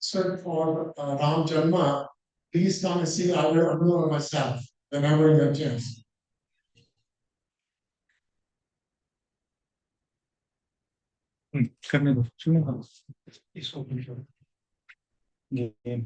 said for Ram Janma, please come and see. I will know myself whenever you get a chance. करने दो सुनो हाँ इसको game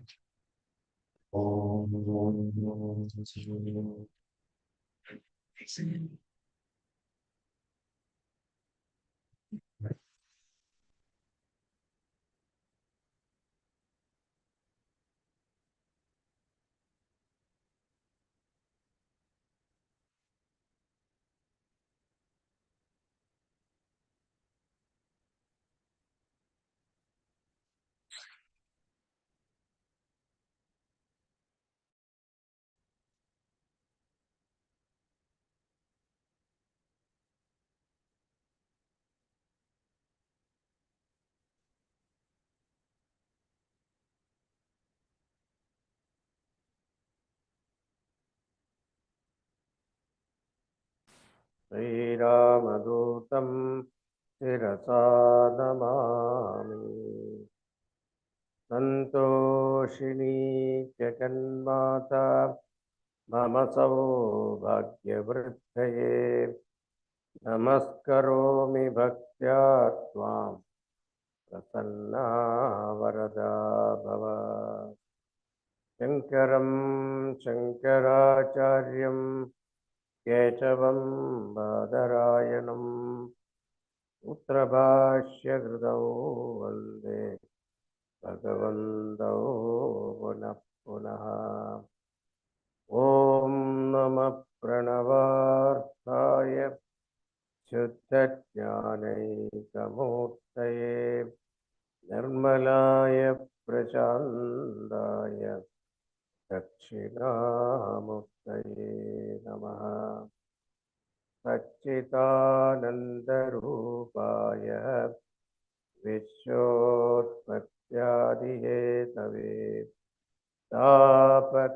श्रीरामदूतं शिरसा नमामि सन्तोषिणी जगन्माता मम सौभाग्यवृद्धये नमस्करोमि भक्त्या त्वां प्रसन्ना वरदा भव शङ्करं शङ्कराचार्यं केशवं बादरायणम् उत्तरभाष्यकृतौ वन्दे भगवन्तौ पुनः पुनः ॐ नमः प्रणवार्थाय शुद्धज्ञानैकमूर्तये निर्मलाय प्रशान्ताय दक्षिणामूर्तये नमः सच्चिदानन्दरूपाय विश्वोत्पत्त्यादिहेतवे तापत्रयविनाशाय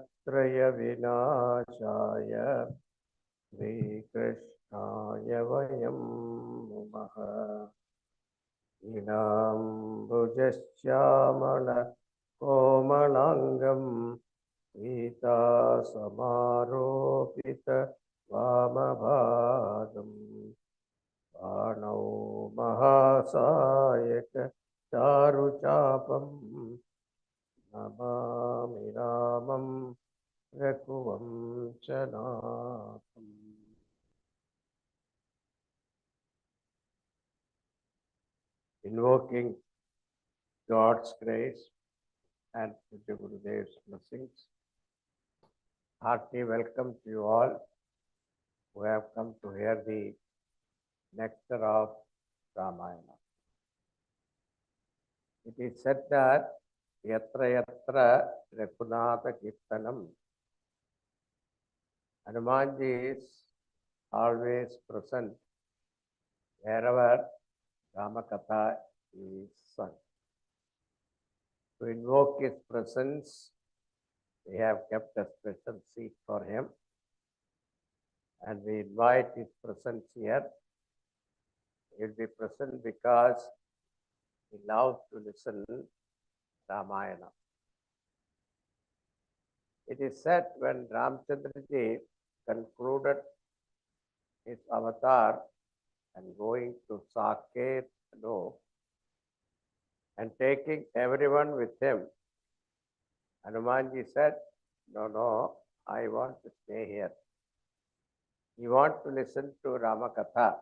श्रीकृष्णाय वयं नमः नीलाम्बुजश्यामल कोमलाङ्गं सीतासमारोपित वामभागम् बाणौ महासायक चारुचापं नमामि रामं रघुवंशनाथम् Invoking God's grace and the Gurudev's blessings. Hearty welcome to you all who have come to hear the nectar of Ramayana. It is said that yatra yatra Raghunatha Kirtanam, Hanumanji is always present wherever Ramakatha is sung. To invoke his presence, we have kept a special seat for him, and we invite his presence here. He will be present because he loves to listen Ramayana. It is said when Ramchandraji concluded his avatar and going to Saket and taking everyone with him, Hanumanji said, No, I want to stay here. He wants to listen to Ramakatha.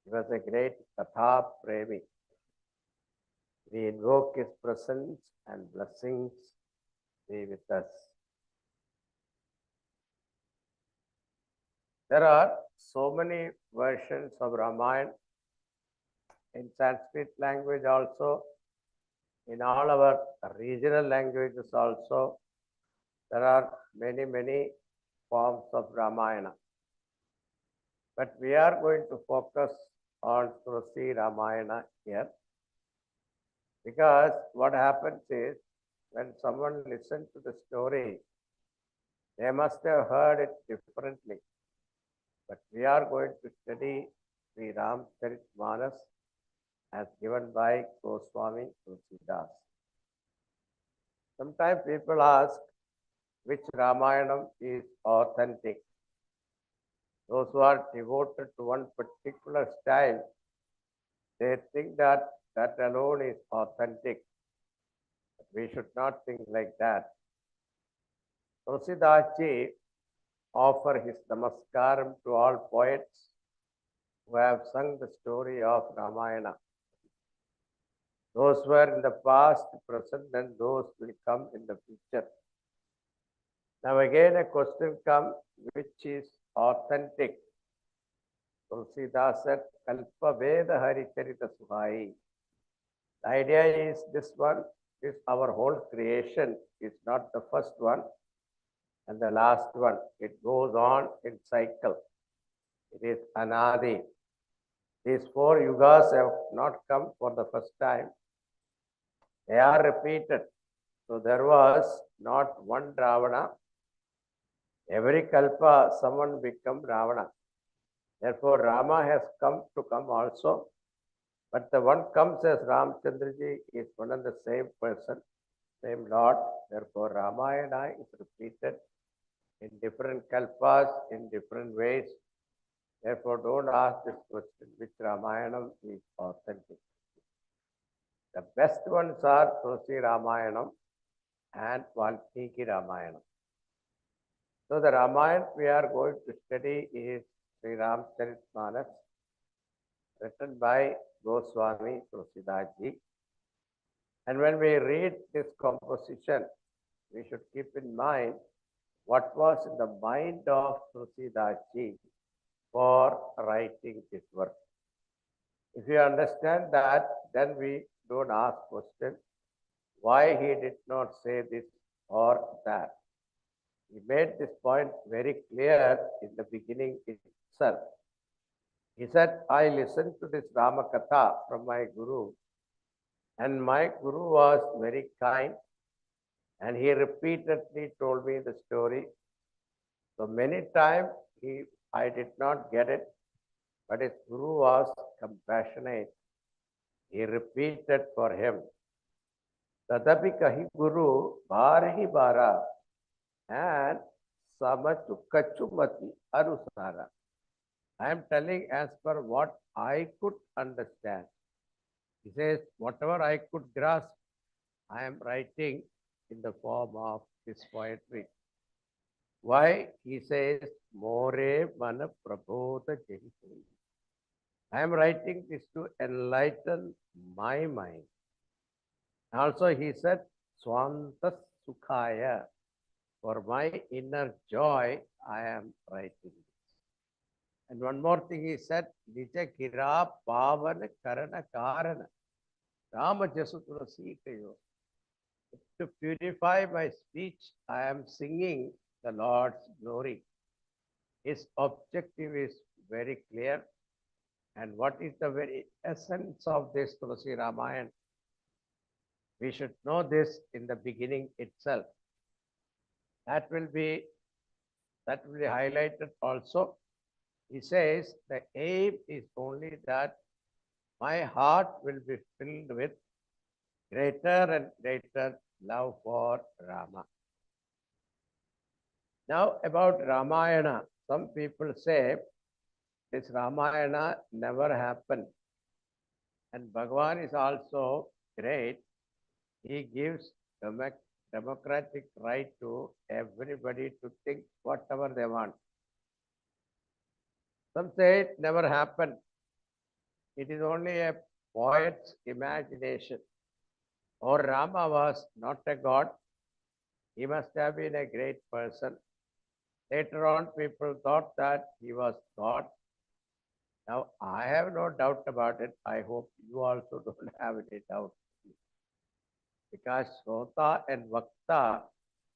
He was a great Katha Premi. We invoke his presence and blessings be with us. There are so many versions of Ramayana in Sanskrit language also, in all our regional languages also. There are many forms of Ramayana. But we are going to focus on Tulsi Ramayana here, because what happens is when someone listens to the story, they must have heard it differently. But we are going to study the Ramcharitmanas as given by Swami Tulsidas. Sometimes people ask which Ramayana is authentic. Those who are devoted to one particular style, they think that that alone is authentic. We should not think like that. Tulsidaji offer his namaskaram to all poets who have sung the story of Ramayana. Those were in the past, present, and those will come in the future. Now again a question comes, which is authentic? Tulsidas said, Kalpa Veda Haricharita Suhai. The idea is this one is our whole creation, is not the first one and the last one. It goes on in cycle. It is Anadi. These 4 yugas have not come for the first time. They are repeated. So there was not one Ravana. Every kalpa, someone become Ravana. Therefore, Rama has come also. But the one comes as Ramchandraji is one and the same person, same Lord. Therefore, Ramayana is repeated in different kalpas, in different ways. Therefore, don't ask this question, which Ramayana is authentic. The best ones are Tulsi Ramayanam and Valmiki Ramayanam. So the Ramayana we are going to study is Sri Ramcharitmanas, written by Goswami Tulsidaji. And when we read this composition, we should keep in mind what was in the mind of Tulsidaji for writing this work. If you understand that, then we don't ask question why he did not say this or that. He made this point very clear in the beginning itself. He said, I listened to this Ramakatha from my Guru, and my Guru was very kind, and he repeatedly told me the story. So many times I did not get it, but his Guru was compassionate. He repeated for him. Tadapi kahi Guru barahi bara and samachu kachumati arusara. I am telling as per what I could understand. He says, whatever I could grasp, I am writing in the form of this poetry. Why? He says, More mana prabodha jehite. I am writing this to enlighten my mind. Also, he said, Swanta sukhaya. For my inner joy, I am writing this. And one more thing he said, Nija kira pavana karana karana. Rama jasutula sikayo. To purify my speech, I am singing the Lord's glory. His objective is very clear. And what is the very essence of this Tulsi Ramayana? We should know this in the beginning itself. That will be highlighted also. He says the aim is only that my heart will be filled with greater and greater love for Rama. Now about Ramayana, some people say this Ramayana never happened. And Bhagavan is also great. He gives democratic right to everybody to think whatever they want. Some say it never happened. It is only a poet's imagination. Or Rama was not a god. He must have been a great person. Later on, people thought that he was God. Now, I have no doubt about it. I hope you also don't have any doubt. Because Shrota and Vakta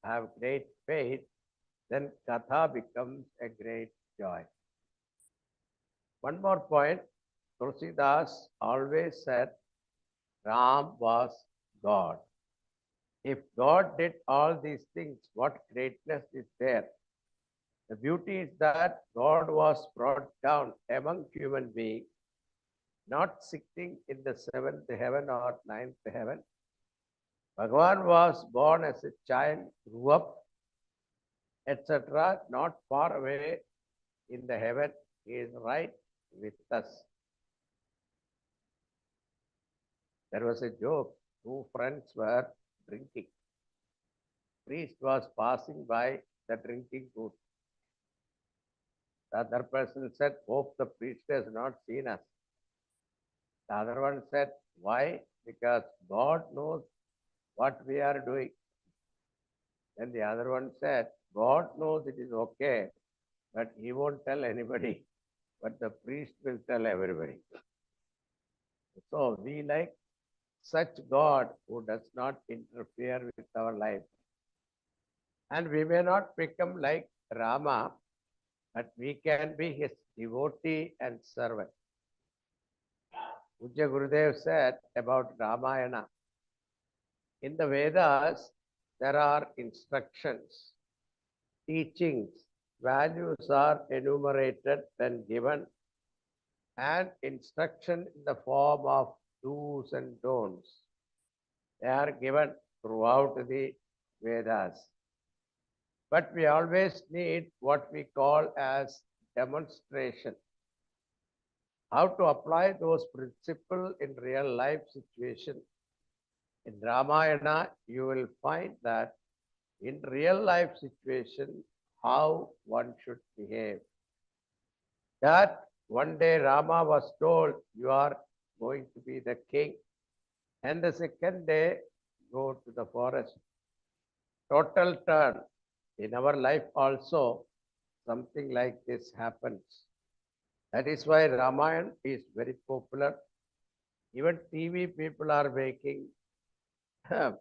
have great faith, then Katha becomes a great joy. One more point, Tulsidas always said Ram was God. If God did all these things, what greatness is there? The beauty is that God was brought down among human beings, not sitting in the 7th heaven or 9th heaven. Bhagavan was born as a child, grew up, etc., not far away in the heaven. He is right with us. There was a joke. Two friends were drinking. Priest was passing by the drinking booth. The other person said, hope the priest has not seen us. The other one said, why? Because God knows what we are doing. Then the other one said, God knows it is okay, but he won't tell anybody. But the priest will tell everybody. So we like such God who does not interfere with our life. And we may not become like Rama, but we can be his devotee and servant. Pujya Gurudev said about Ramayana, in the Vedas, there are instructions, teachings, values are enumerated and given, and instruction in the form of do's and don'ts. They are given throughout the Vedas. But we always need what we call as demonstration. How to apply those principles in real life situation. In Ramayana, you will find that in real life situation, how one should behave. That one day Rama was told, you are going to be the king. And the second day, go to the forest. Total turn. In our life also, something like this happens. That is why Ramayana is very popular. Even TV people are making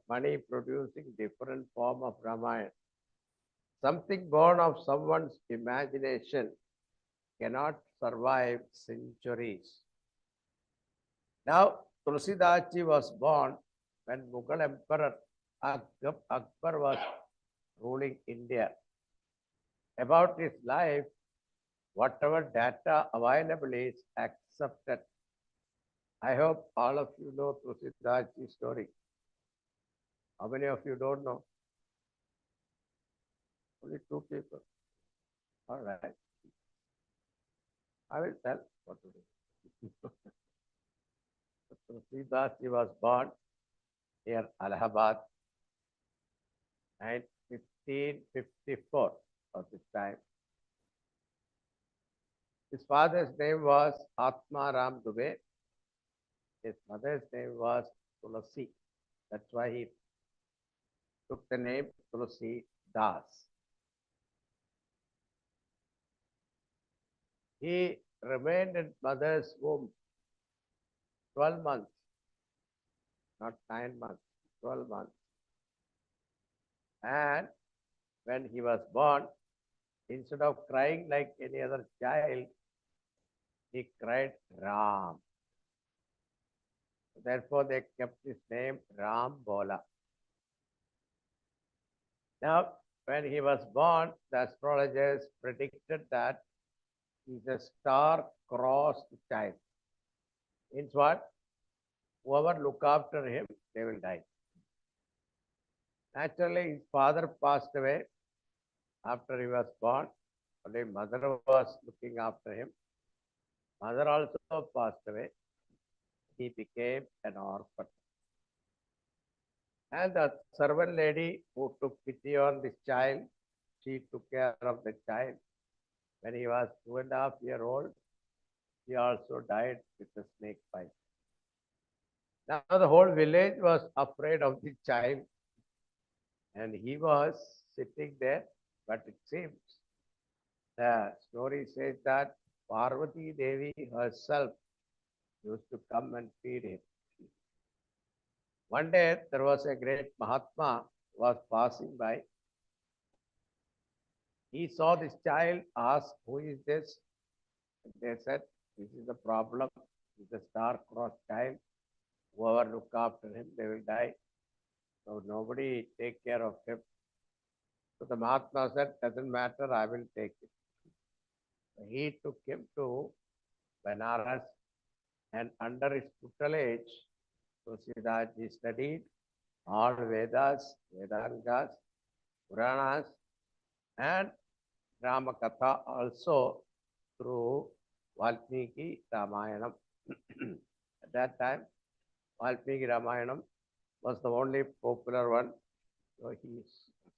money producing different form of Ramayana. Something born of someone's imagination cannot survive centuries. Now, Tulsidaji was born when Mughal Emperor Akbar was ruling India. About his life, whatever data available is accepted. I hope all of you know Tulsidaji's story. How many of you don't know? Only two people. All right. I will tell what to do. Tulsidaji was born near Allahabad in 1554 of this time. His father's name was Atma Ram Dubey. His mother's name was Tulasi. That's why he took the name Tulasi Das. He remained in mother's womb 12 months, not 9 months, 12 months. And when he was born, instead of crying like any other child, he cried Ram. Therefore, they kept his name Ram Bola. Now, when he was born, the astrologers predicted that he's a star-crossed child. Means what? Whoever look after him, they will die. Naturally, his father passed away after he was born. Only mother was looking after him. Mother also passed away. He became an orphan. And the servant lady who took pity on this child, she took care of the child. When he was 2.5 years old, he also died with a snake bite. Now the whole village was afraid of the child, and he was sitting there. But it seems the story says that Parvati Devi herself used to come and feed him. One day there was a great Mahatma was passing by. He saw this child, asked, who is this? And they said, this is the problem. He's a star-crossed child. Whoever look after him, they will die. So nobody take care of him. So the Mahatma said, doesn't matter, I will take it. So he took him to Benares, and under his tutelage, Tulsidaji studied all Vedas, Vedangas, Puranas, and Ramakatha also through Valmiki Ramayanam. At that time, Valmiki Ramayanam was the only popular one. So he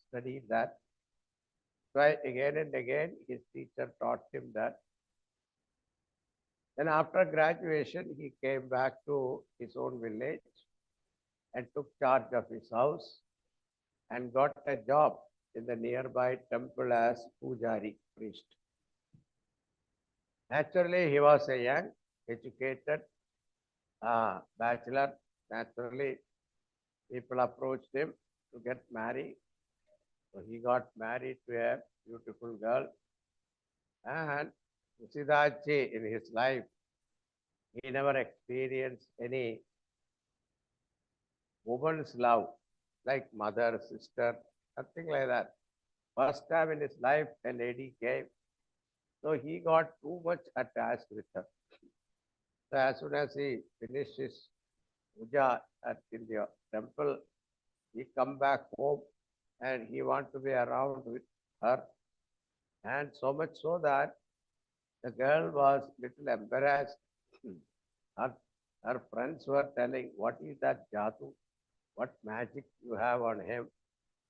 studied that. So again and again, his teacher taught him that. Then after graduation, he came back to his own village and took charge of his house and got a job in the nearby temple as pujari priest. Naturally, he was a young, educated bachelor. Naturally, people approached him to get married. So he got married to a beautiful girl. And Siddharthi in his life, he never experienced any woman's love like mother, sister, nothing like that. First time in his life, a lady came. So he got too much attached with her. So as soon as he finished his puja in the temple, he come back home and he want to be around with her. And so much so that the girl was little embarrassed. Her, her friends were telling, what is that Jatu? What magic you have on him?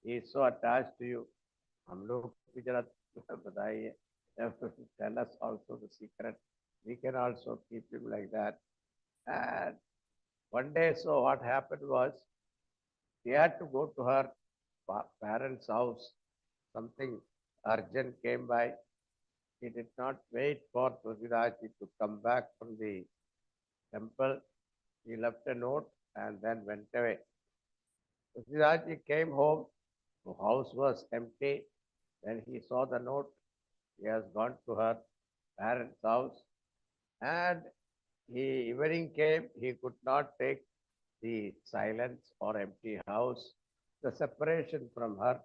He is so attached to you. हम लोग भी जरा बताइए. Tell us also the secret. We can also keep him like that. And one day, so what happened was, he had to go to her parents' house. Something urgent came by. He did not wait for Tulsidaji to come back from the temple. He left a note and then went away. Tulsidaji came home. The house was empty. Then he saw the note. He has gone to her parents' house. And evening came. He could not take the silence or empty house, the separation from her.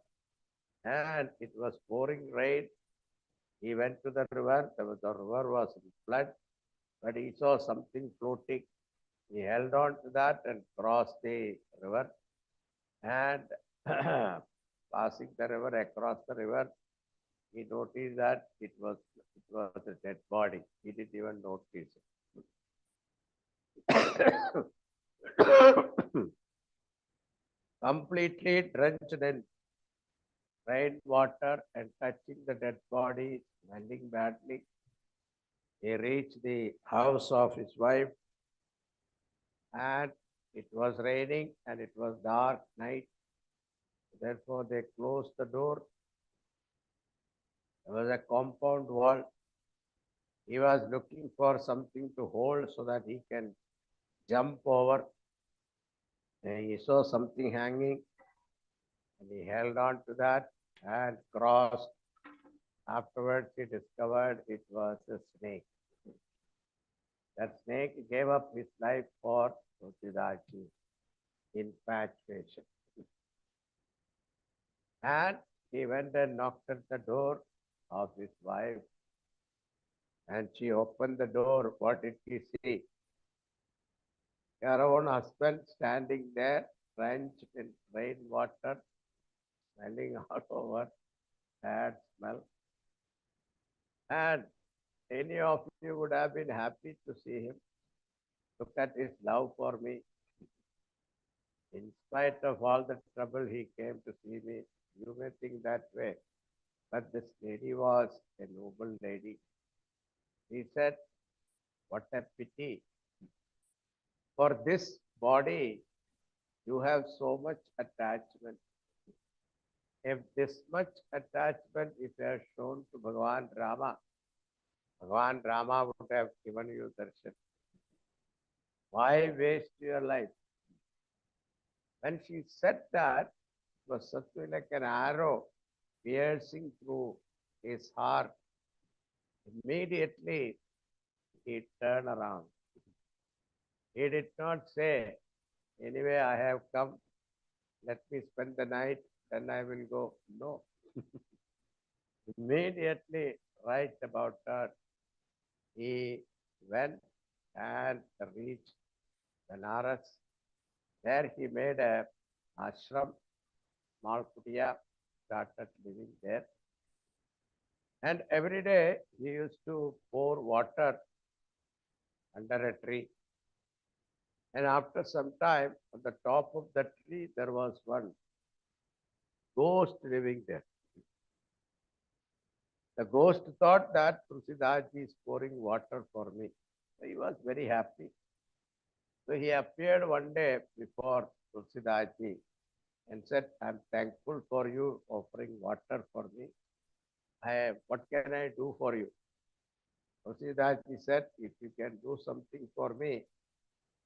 And it was pouring rain. He went to the river. The river was in flood, but he saw something floating. He held on to that and crossed the river. And passing the river, across the river, he noticed that it was a dead body. He didn't even notice it. Completely drenched in rainwater and touching the dead body, smelling badly. He reached the house of his wife, and it was raining and it was dark night. Therefore, they closed the door. There was a compound wall. He was looking for something to hold so that he can jump over. And he saw something hanging and he held on to that and crossed. Afterwards, he discovered it was a snake. That snake gave up his life for Tulsidaji, infatuation. And he went and knocked at the door of his wife. And she opened the door. What did he see? Her own husband standing there, drenched in rainwater, smelling all over, bad smell. And any of you would have been happy to see him. Look at his love for me. In spite of all the trouble, he came to see me. You may think that way. But this lady was a noble lady. He said, what a pity. For this body, you have so much attachment. If this much attachment is shown to Bhagavan Rama would have given you darshan. Why waste your life? When she said that, it was something like an arrow piercing through his heart. Immediately, he turned around. He did not say, anyway, I have come, let me spend the night, then I will go. No. Immediately, right about that, he went and reached Benares. There he made a ashram, small kutia, started living there. And every day he used to pour water under a tree. And after some time, on the top of the tree, there was one ghost living there. The ghost thought that Tulsidaji is pouring water for me. So he was very happy. So he appeared one day before Tulsidaji and said, I'm thankful for you offering water for me. What can I do for you? Tulsidaji said, if you can do something for me,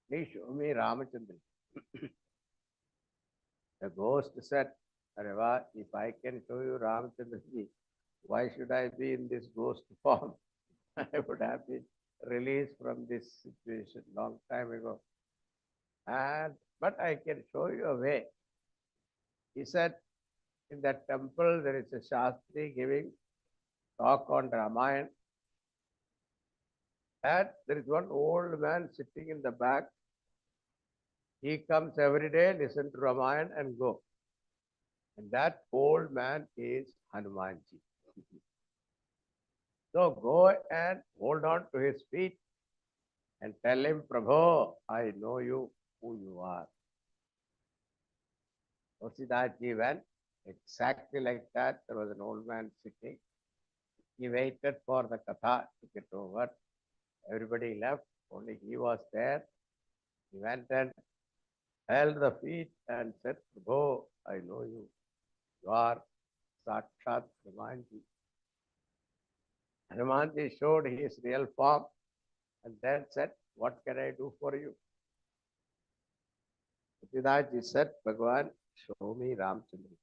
please show me Ramachandra. The ghost said, Areva, if I can show you Ramachandraji, why should I be in this ghost form? I would have been released from this situation long time ago. But I can show you a way. He said, in that temple there is a Shastri giving talk on Ramayana. And there is one old man sitting in the back. He comes every day, listen to Ramayana and go. And that old man is Hanumanji. So go and hold on to his feet and tell him, Prabhu, I know you, who you are. Tulsidaji went exactly like that. There was an old man sitting. He waited for the katha to get over. Everybody left. Only he was there. He went and held the feet and said, Prabhu, I know you. You are Sakshat Hanumanji. Hanumanji showed his real form and then said, what can I do for you? Tulsidaji said, Bhagavan, show me Ramchandra.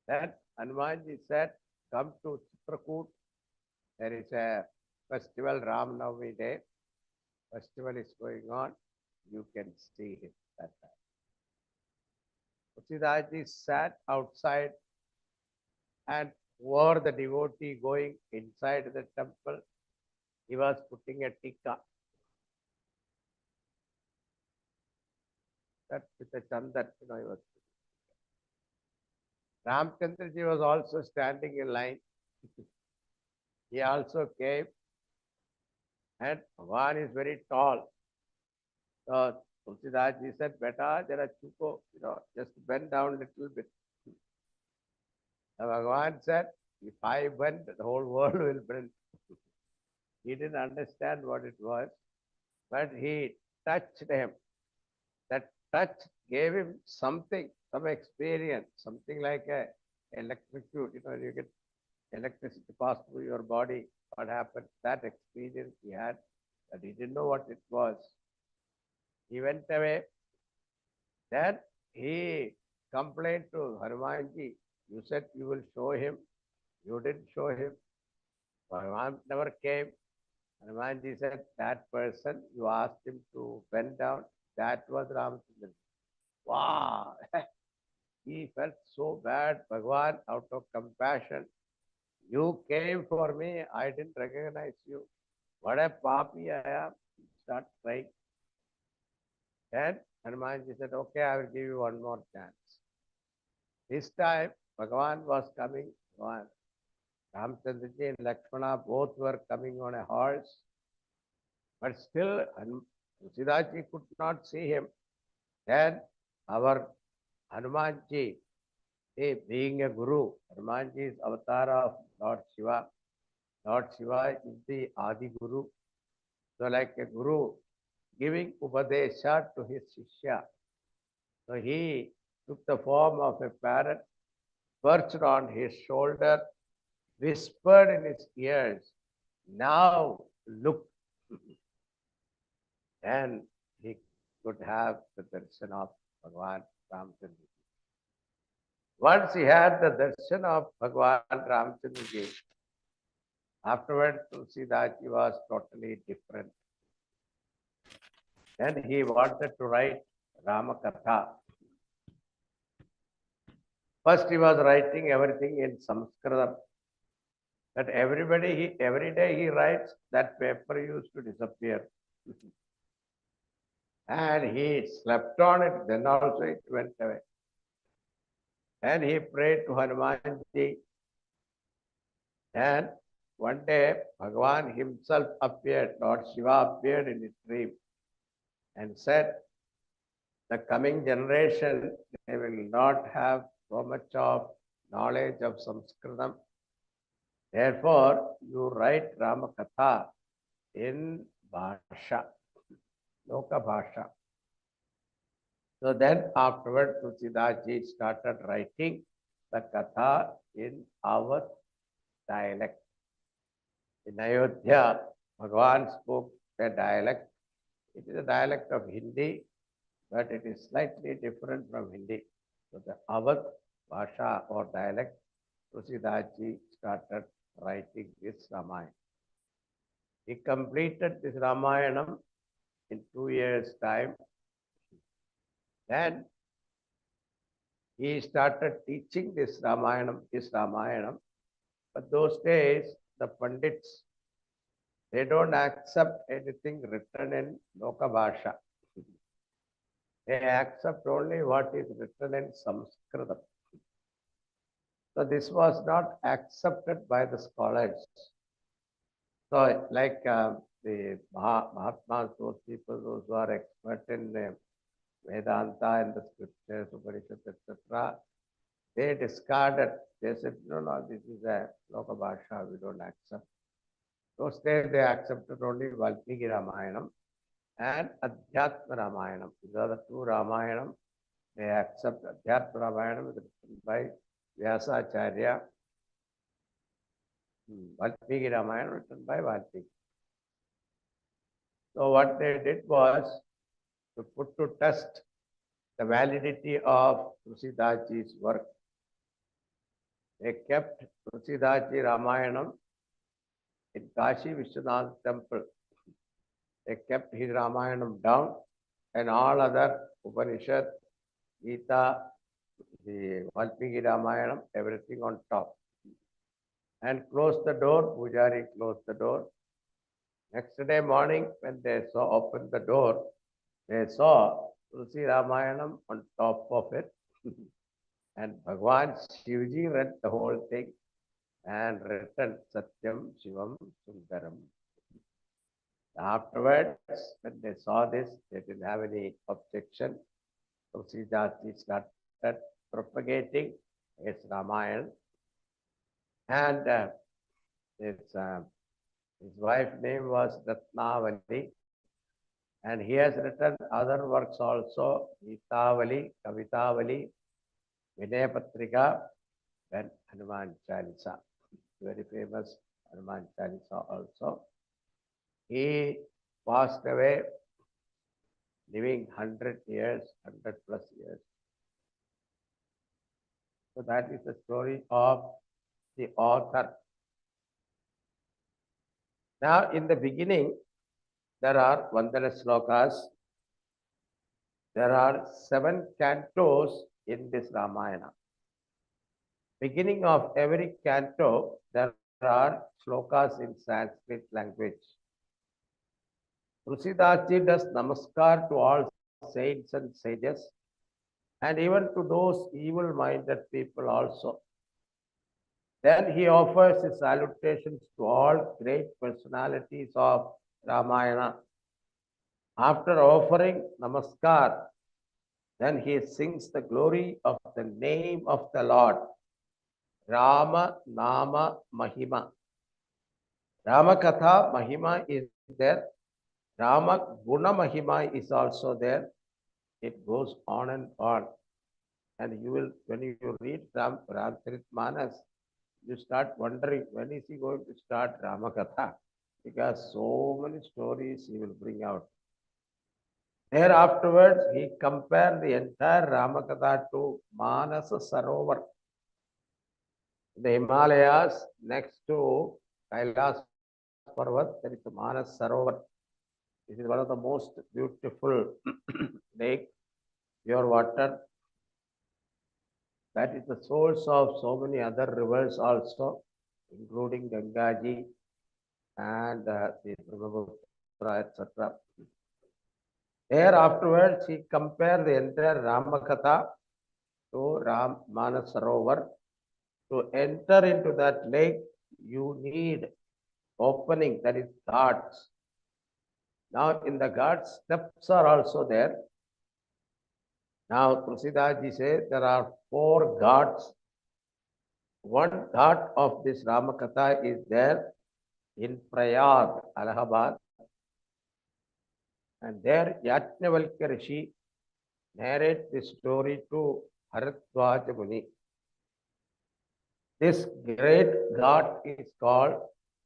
Then Hanumanji said, come to Chitrakoot. There is a festival, Ram Navami Day. Festival is going on. You can see him that time. Tulsidaji sat outside and were the devotee going inside the temple. He was putting a tikka. That with a chandan, he was. Ramchandraji was also standing in line. He also came, and Bhagavan is very tall. So Tulsidaji said, Beta, jara chuko, just bend down a little bit. The Bhagavan said, if I bend, the whole world will bend. He didn't understand what it was, but he touched him. That touch gave him something, some experience, something like a electrocute. You get electricity pass through your body. What happened? That experience he had, but he didn't know what it was. He went away. Then he complained to Hanumanji. You said you will show him. You didn't show him. Hanuman never came. Hanumanji said, that person, you asked him to bend down. That was Ramachandra. Wow! He felt so bad. Bhagavan, out of compassion, you came for me. I didn't recognize you. What a papi I am. Start crying. Then Hanumanji said, okay, I will give you one more chance. This time, Bhagavan was coming. Ramchandraji and Lakshmana both were coming on a horse. But still, Tulsidaji could not see him. Then our Hanumanji, being a guru, Hanumanji is avatar of Lord Shiva. Lord Shiva is the Adi Guru. So like a guru giving Upadesha to his Shishya. So he took the form of a parrot, perched on his shoulder, whispered in his ears, now look. Then he could have the darshan of Bhagavan Ramchandra. Once he had the darshan of Bhagavan Ramchandra, afterwards Tulsidaji was totally different. Then he wanted to write Ramakatha. First he was writing everything in Sanskritam. That every day he writes, that paper used to disappear. and he slept on it, then also it went away. And he prayed to Hanumanji. And one day, Bhagavan himself appeared, Lord Shiva appeared in his dream and said, the coming generation, they will not have so much of knowledge of Sanskritam. Therefore, you write Ramakatha in Bhasha, Loka Bhasha. So then afterward, Tulsidaji started writing the Katha in our dialect. In Ayodhya, Bhagavan spoke a dialect. It is a dialect of Hindi, but it is slightly different from Hindi. So the Awadh Bhasha or dialect, Tulsidaji started writing this Ramayana. He completed this Ramayanam in 2 years' time. Then he started teaching this Ramayanam. But those days, the Pandits, they don't accept anything written in Loka Bhasha. They accept only what is written in Sanskritam. So this was not accepted by the scholars. So like the Mahatmas, those people, those who are expert in Vedanta and the scriptures, Upanishads, etc., they discarded. They said, no, this is a Loka Bhasha, we don't accept. Those days they accepted only Valmiki Ramayanam and Adhyatma Ramayanam. These are the two Ramayanam. They accept Adhyatma Ramayanam is written by Vyasacharya. Valmiki Ramayana written by Valmiki. So what they did was to put to test the validity of Tulsidaji's work. They kept Tulsidaji Ramayanam in Kashi Vishwanath temple. They kept his Ramayanam down and all other Upanishad, Gita, the Valmiki Ramayanam, everything on top. And closed the door, Pujari closed the door. Next day morning, when they opened the door, they saw Tulsi Ramayanam on top of it. And Bhagwan Shivji read the whole thing and written Satyam Shivam Sundaram. Afterwards, when they saw this, they didn't have any objection. Tulsidaji started propagating his Ramayana. And his wife name was Ratnavali. And he has written other works also, Gitavali, Kavitavali, Vinaya and Hanuman Chalisa. Very famous Hanuman Chalisa also. He passed away living 100 years, 100 plus years. So that is the story of the author. Now in the beginning, there are Vandana Slokas. There are 7 cantos in this Ramayana. Beginning of every canto, there are slokas in Sanskrit language. Tulsidaji does namaskar to all saints and sages, and even to those evil-minded people also. Then he offers his salutations to all great personalities of Ramayana. After offering namaskar, then he sings the glory of the name of the Lord. Rama Nama Mahima. Rama Katha Mahima is there. Rama Guna Mahima is also there. It goes on and on. And you will, when you read Ramcharitmanas, you start wondering, when is he going to start Rama Katha? Because so many stories he will bring out. There afterwards, he compared the entire Rama Katha to Manasa Sarovar. The Himalayas next to Kailas Parvat, there is a Manas Sarovar. This is one of the most beautiful lake, pure water. That is the source of so many other rivers also, including Gangaji and the Brahmaputra, etc. There afterwards, he compared the entire Ramakatha to Ram Manasarovar. To enter into that lake, you need opening, that is ghats. Now in the ghats, steps are also there. Now Tulsidaji says there are 4 ghats. One ghat of this Ramakatha is there in Prayag, Allahabad. And there Yajnavalkya Rishi narrates this story to Bharadwaja Muni. This great ghat is called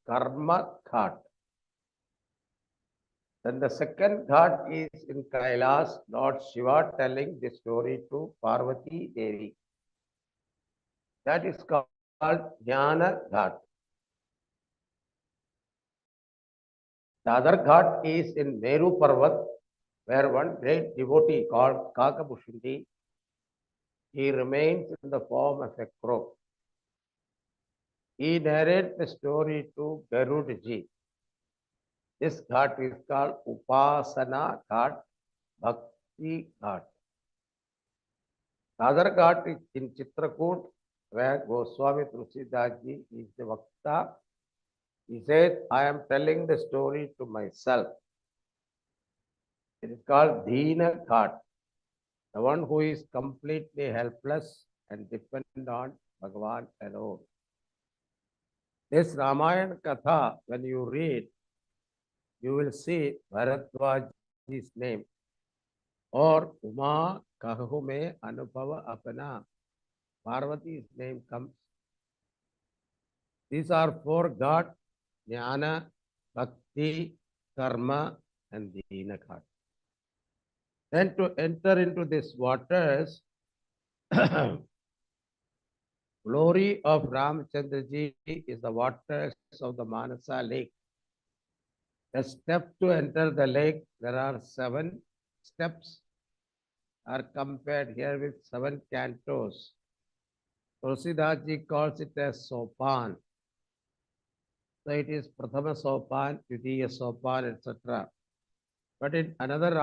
Karma Ghat. Then the second ghat is in Kailas, Lord Shiva telling the story to Parvati Devi. That is called Jnana Ghat. The other ghat is in Meru Parvat, where one great devotee called Kakabhushindi, he remains in the form of a crow. He narrates the story to Garudji. This ghat is called Upasana Ghat, Bhakti Ghat. The other ghat is in Chitrakoot, where Goswami Tulsidaji is the Vakta. He says, I am telling the story to myself. It is called Dina Ghat, the one who is completely helpless and dependent on Bhagavan alone. This Ramayana Katha, when you read, you will see Bharadwaji's name or Uma Kahume Anubhava Apana. Parvati's name comes. These are 4 gods: Jnana, Bhakti, Karma, and Dina Ghat. Then to enter into these waters, glory of Ramchandraji is the waters of the Manasa lake. The step to enter the lake, there are 7 steps, are compared here with 7 cantos. Tulsidaji calls it as sopan. So it is Prathama sopan, Dvitiya sopan, etc. But in another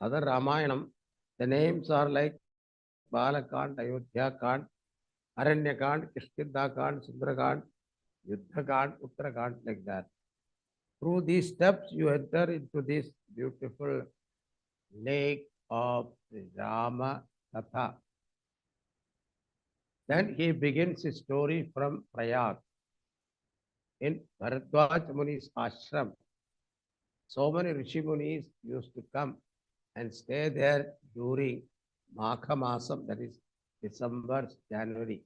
other Ramayanam, the names are like Balakand, Ayodhya Kand, Aranya Kand, Kishkinda Kand, Sundara Kand, Yuddha Kand, Uttara Kand, like that. Through these steps, you enter into this beautiful lake of Rama Katha. Then he begins his story from Prayag. In Bharadwaj Muni's ashram, so many Rishi Munis used to come and stay there during Magha Masam, that is December, January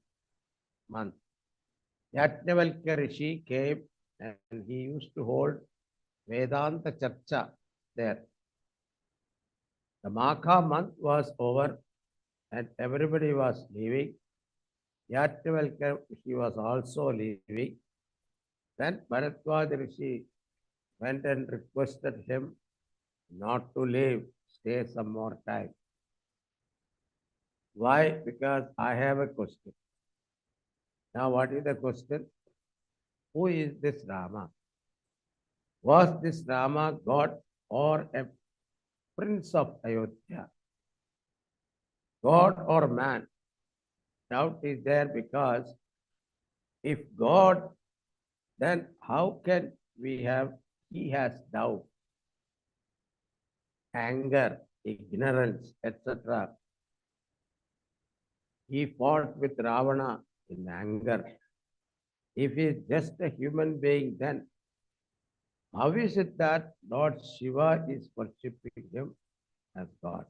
month. Yajnavalkya Rishi came and he used to hold Vedanta Charcha there. The Magha month was over and everybody was leaving. Yajnavalkya Rishi was also leaving. Then Bharadwaj Rishi went and requested him not to leave, stay some more time. Why? Because I have a question. Now, what is the question? Who is this Rama? Was this Rama God or a prince of Ayodhya? God or man? Doubt is there because if God, then how can we have, he has doubt, anger, ignorance, etc. He fought with Ravana in anger. If he is just a human being, then how is it that Lord Shiva is worshipping him as God?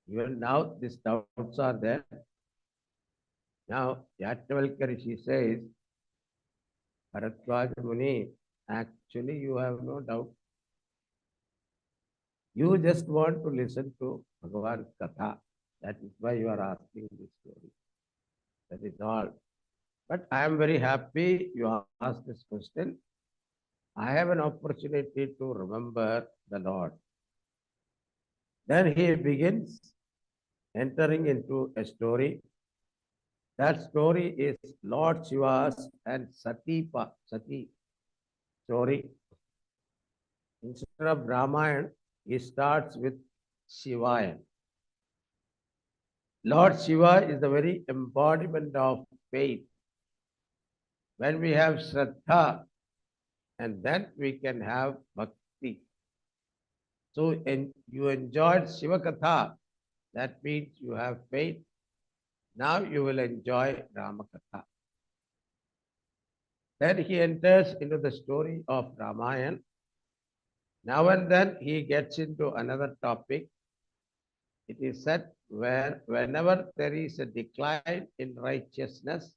Even now, these doubts are there. Now, Yajnavalkya Rishi says, Bharadwaja Muni, actually you have no doubt. You just want to listen to Bhagavan's Katha. That is why you are asking this story. That is all. But I am very happy you asked this question. I have an opportunity to remember the Lord. Then he begins entering into a story. That story is Lord Shiva's and Sati story. Instead of Ramayana, he starts with Shivaya. Lord Shiva is the very embodiment of faith. When we have Shraddha, and then we can have Bhakti. So you enjoyed Shiva Katha, that means you have faith. Now you will enjoy Rama Katha. Then he enters into the story of Ramayana. Now and then he gets into another topic. It is said whenever there is a decline in righteousness,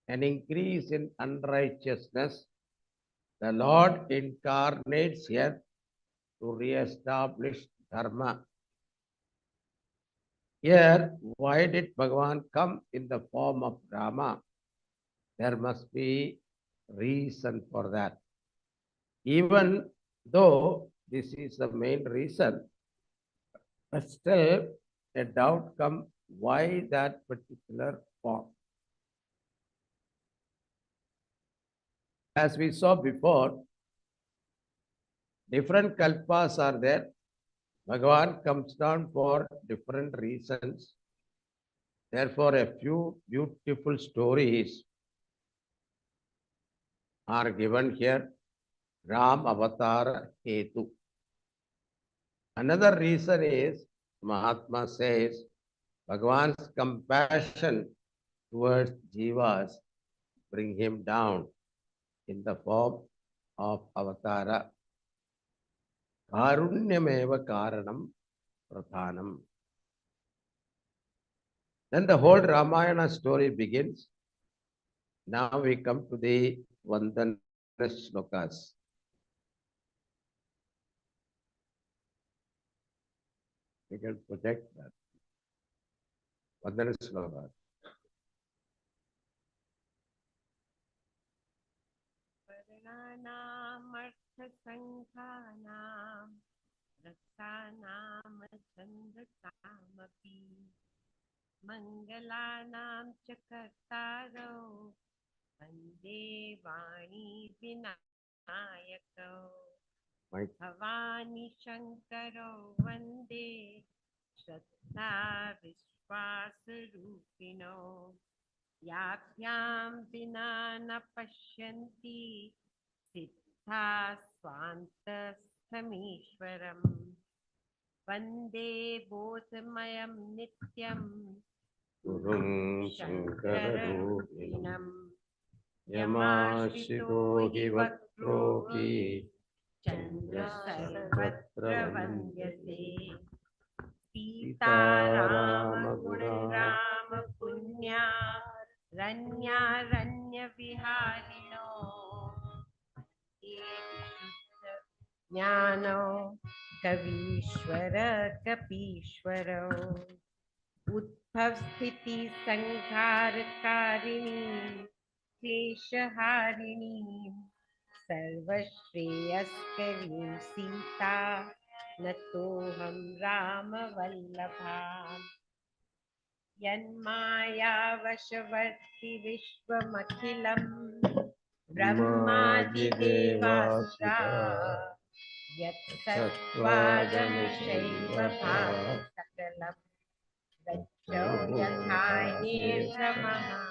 an increase in unrighteousness, the Lord incarnates here to re-establish Dharma. Here, why did Bhagavan come in the form of Rama? There must be reason for that. Even though this is the main reason, but still a doubt comes why that particular form. As we saw before, different kalpas are there. Bhagavan comes down for different reasons. Therefore, a few beautiful stories are given here. Ram Avatar Hetu. Another reason is, Mahatma says, Bhagavan's compassion towards jivas bring him down in the form of avatara. Karunyameva karanam pradhanam. Then the whole Ramayana story begins. Now we come to the Vandana Shlokas. We can project that. Vandana Shlokas. Varnanamarthasanghanam Raksanam Chandasamapi Mangalanam Chakartaro Vande Vani Vinayako Bhavani Shankaro Vande Shraddha Vishwasarupino Yakyam Vinana Pashyanti Siddha Swanta Samishwaram Vande Bodhamayam Nityam Gurum Shankararupinam Yamashito hi vakrohi Chandra Sarvatra Vandyate Sita Rama Gunarama Punya Ranya Ranya Viharino Jnano Kavishwara Kapishwaro Udbhav Sthiti Sanghararini Kleshaharini Sarvashreyaskarim Sita Natoham Rama Vallabha Yanmaya Vashavarti Vishwamakhilam Brahmadi Devasura Yat Sattvagan Shaiva Bhava Sakalam Rajyo Yathayir Brahmaha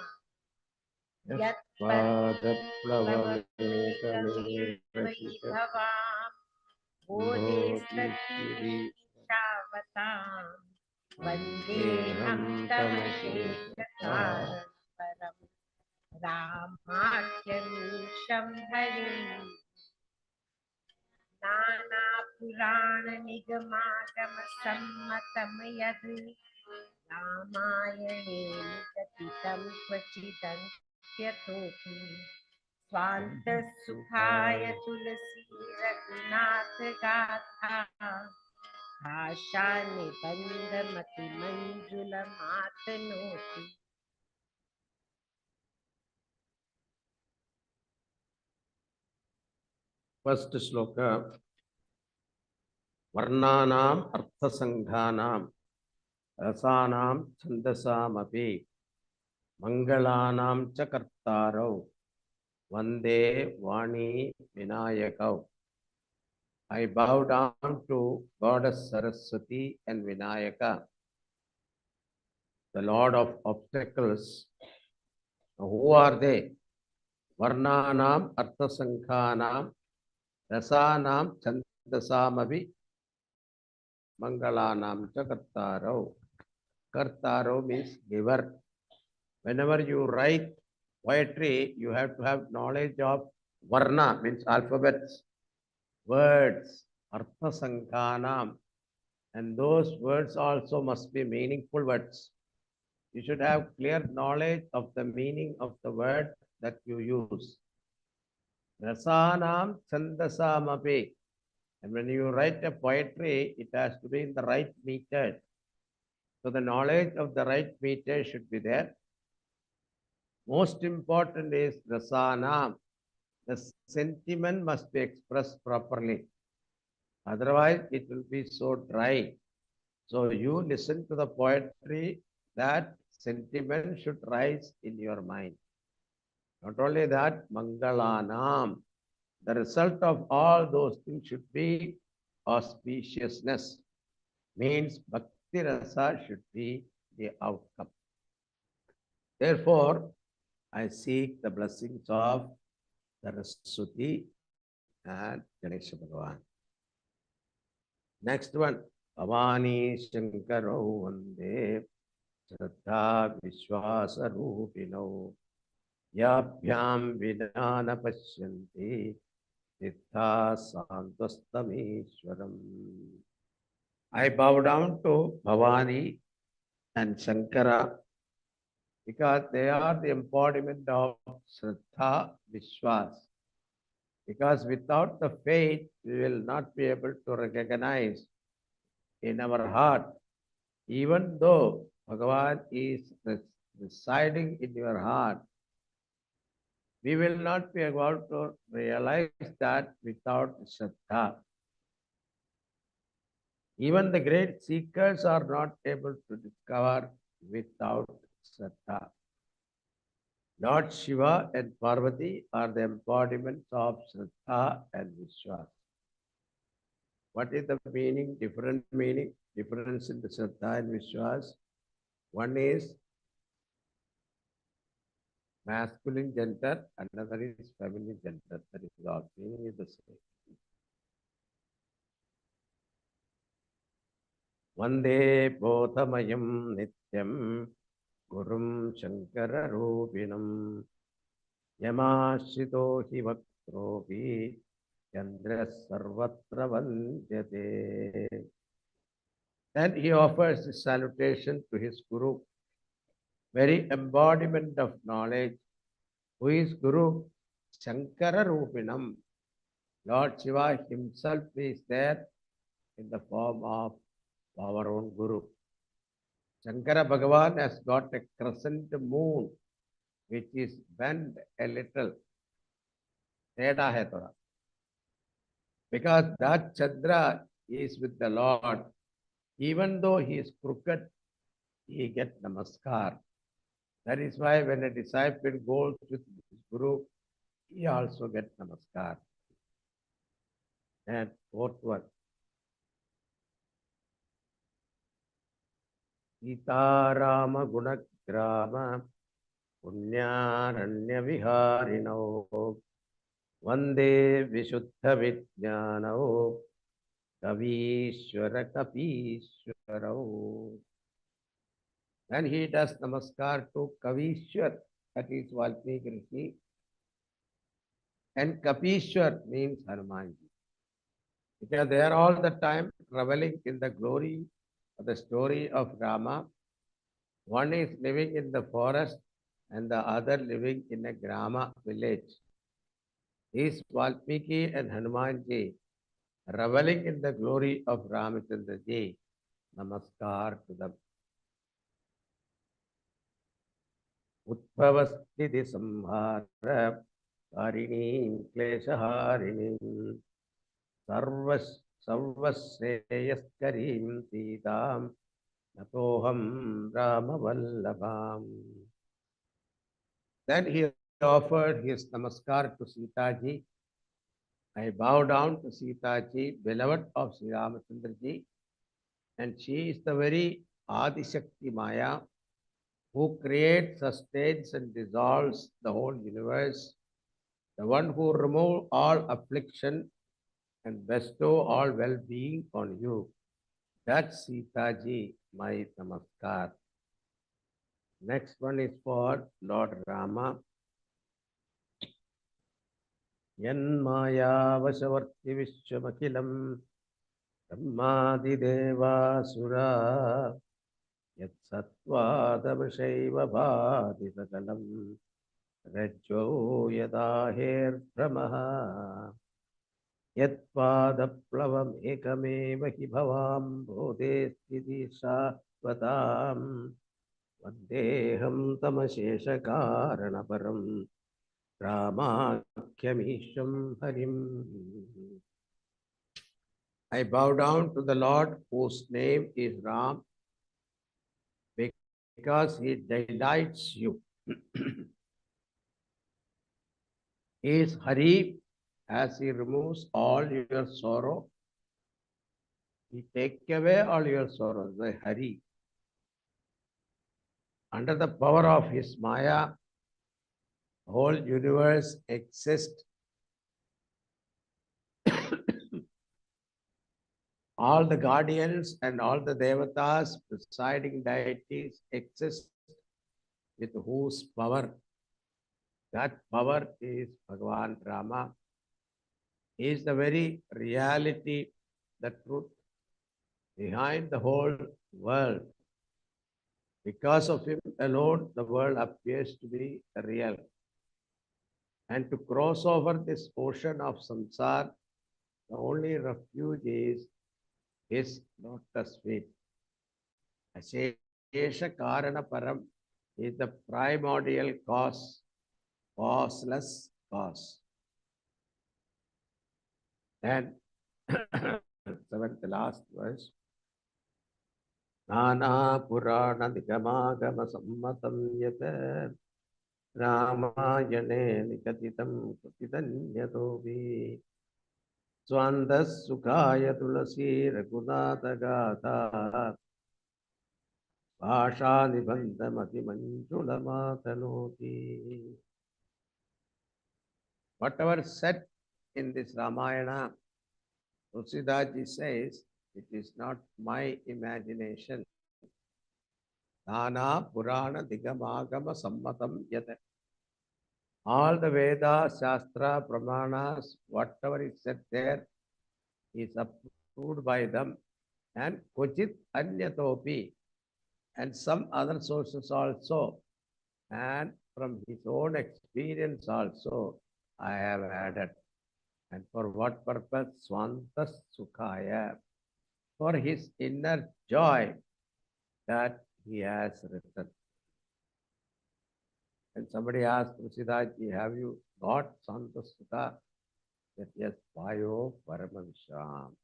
Yat Padplavamekamivavam Bodhisattva Shavatam Vandeham Tamasheshakaram Param Ramakyamisham Harim Nana Purana Nigamagama Sammatam Yadu Ramayane Nigatitam Kvachitam Tyatopi Swanta Sukhaya Tulasi Raghunatha Gatha Bhasha Nibandha Mati Manjula Matanoti First shloka. Varnanam arthasanghanam rasanam chandasamapi mangalanam chakartaro vande vani vinayakau. I bow down to Goddess Saraswati and Vinayaka, the Lord of obstacles. Who are they? Varnanam, Arthasankhanam, Rasanam, Chandasamavi, Mangalanam, Chakartaro. Kartaro means giver. Whenever you write poetry, you have to have knowledge of Varna, means alphabets, words, Arthasankhanam, and those words also must be meaningful words. You should have clear knowledge of the meaning of the word that you use. Rasanam Chandasamapi. And when you write a poetry, it has to be in the right meter. So the knowledge of the right meter should be there. Most important is Rasanam. The sentiment must be expressed properly. Otherwise, it will be so dry. So you listen to the poetry, that sentiment should rise in your mind. Not only that, Mangalanam. The result of all those things should be auspiciousness. Means Bhakti Rasa should be the outcome. Therefore, I seek the blessings of Saraswati and Ganesha Bhagavan. Next one, Bhavani Shankaro Vande Shraddha Vishwasa Rupino Yabhyam Vidana Pashyanti Siddha Santvastamishwaram. I bow down to Bhavani and Shankara because they are the embodiment of Shraddha Vishwas. Because without the faith, we will not be able to recognize in our heart, even though Bhagavan is residing in your heart, we will not be able to realize that without Shraddha. Even the great seekers are not able to discover without Shraddha. Lord Shiva and Parvati are the embodiments of Shraddha and Vishwas. What is the meaning? Difference in the Shraddha and Vishwas. One is masculine gender, another is feminine gender. That is all. Meaning is the same. Vande Bodhamayam Nityam Gurum Shankara Rupinam Yamashito hi Vaktrovi Chandra Sarvatra Vandyate. Then he offers his salutation to his Guru, very embodiment of knowledge. Who is Guru? Shankara Rupinam. Lord Shiva himself is there in the form of our own Guru. Shankara Bhagavan has got a crescent moon which is bent a little. Teda hai thoda. Because that Chandra is with the Lord. Even though he is crooked, he gets namaskar. That is why when a disciple goes with his Guru, he also gets namaskar. And fourth one. Sitarama Gunagrama Punyaranya Viharino Vande Vishuddha Vijnano Kavishwara Kapishwarao. Then he does namaskar to Kavishwar, that is Valmiki Rishi. And Kapishwar means Hanumanji. Because they are all the time reveling in the glory of the story of Rama. One is living in the forest and the other living in a Grama village. These Valmiki and Hanumanji reveling in the glory of Ramachandraji. Namaskar to them. Utbhavastiti samhara Karini kleshaharini Sarvasreyaskarim Sitam Natoham Ramavallabham. Then he offered his namaskar to Sitaji I bow down to Sita Ji, beloved of Sri Ramachandra Ji, and she is the very Adi Shakti Maya who creates, sustains, and dissolves the whole universe, the one who removes all affliction and bestow all well-being on you. That's Sita Ji, my namaskar. Next one is for Lord Rama. Yanmaya Vashavarti Vishwamakilam Brahmadidevasura Yat Satvadamashaiva Bhati Sakalam Rajjo Yadahir Brahmaha Yat Padaplavam Ekameva Hi Bhavam Bodhe Sthiti Shashvatam Vandeham Tamashesha Karanaparam Ramakhyamisham Harim. I bow down to the Lord whose name is Ram because he delights you. He is Hari as he removes all your sorrow. He takes away all your sorrows, the Hari. Under the power of his Maya, the whole universe exists. All the guardians and all the devatas, presiding deities exist with whose power. That power is Bhagavan Rama. He is the very reality, the truth behind the whole world. Because of him alone, the world appears to be real. And to cross over this ocean of samsara, the only refuge is his lotus feet. Ashesha Karana Param is the primordial cause, causeless cause. And seventh, last verse. Nana Purana Nigamagama Sammatam Yata Ramayane Nikatitam Kutitanyatovi Swandas Sukhaya Tulasi Raghunatha Gatha Bhasha Nibandhamati Manjulamathanoti. Whatever said in this Ramayana, Tulsidaji says, it is not my imagination. Nana Purana Digamagama Sammatam Yata. All the Vedas, Shastra, Pramanas, whatever is said there is approved by them, and Kochit Anyatopi, and some other sources also, and from his own experience also, I have added. And for what purpose? Swantas Sukhaya, for his inner joy that he has written. And somebody asked Tulsidaji, have you got Swantas Sukha? That yes, Vayo Paramansham.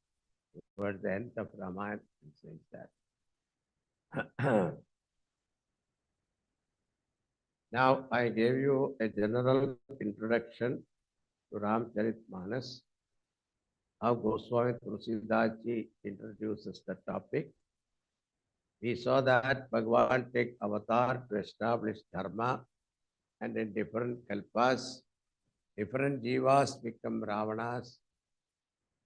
Towards the end of Ramayana, he says that. Now, I gave you a general introduction to Ramcharitmanas, how Goswami Tulsidaji introduces the topic. We saw that Bhagavan takes avatar to establish dharma, and in different kalpas, different jivas become Ravanas.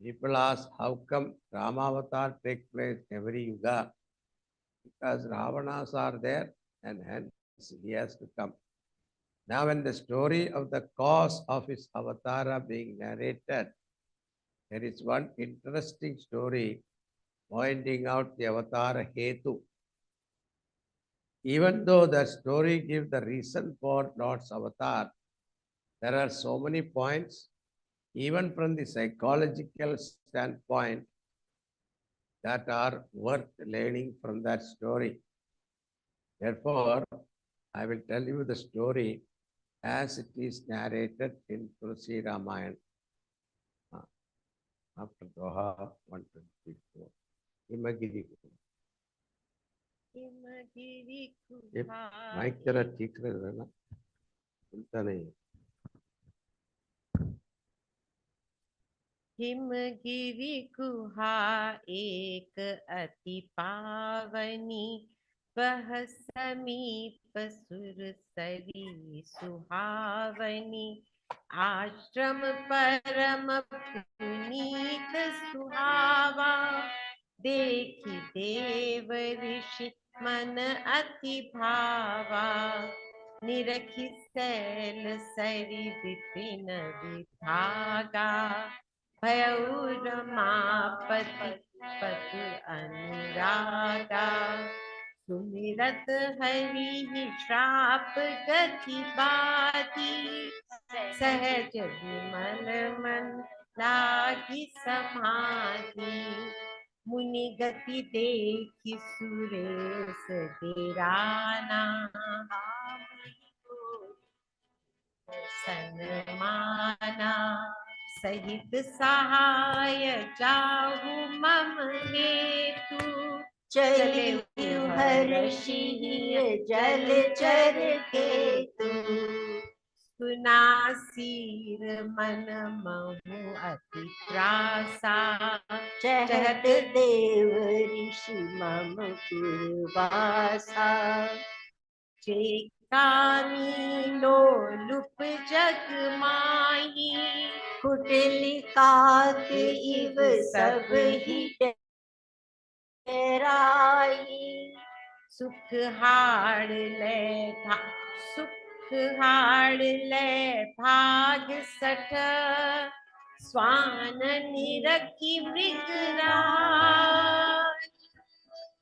People ask, how come Rama avatar takes place every yuga? Because Ravanas are there, and hence he has to come. Now, when the story of the cause of his avatara being narrated, there is one interesting story pointing out the avatara Hetu. Even though the story gives the reason for Lord's avatar, there are so many points, even from the psychological standpoint, that are worth learning from that story. Therefore, I will tell you the story as it is narrated in Tulsi Ramayana. After Doha 124. Imagiri. Mic जरा ठीक से रहना, सुनता नहीं है. हिमगिरि गुहा एक अति पावनी, वह समीप सुरसरी सुहावनी। आश्रम परम पुनीत सुहावा, देखि देव ऋषि मन अति भावा। निरखि सैल सरि विपिन विभागा, भयउ रमापति पति अनुरागा। सुमिरत हरि श्राप गति बाती, सहज विमल मन लागी समाधि। मुनि गति देखि सुरेश डेराना, सनमाना। सहित सहाय जाहु मम हेतु, चले हर्षि जल चर केतु। सुनासीर मन महु अति त्रासा, चहत देव ऋषि मम पुरवासा। चेकानी लोलुप जग माही, कुटिल काक इव सब ही डराई। सुख हाड़ ले सुख हाड़ ले भाग सठ, स्वान निरखी मृगराज।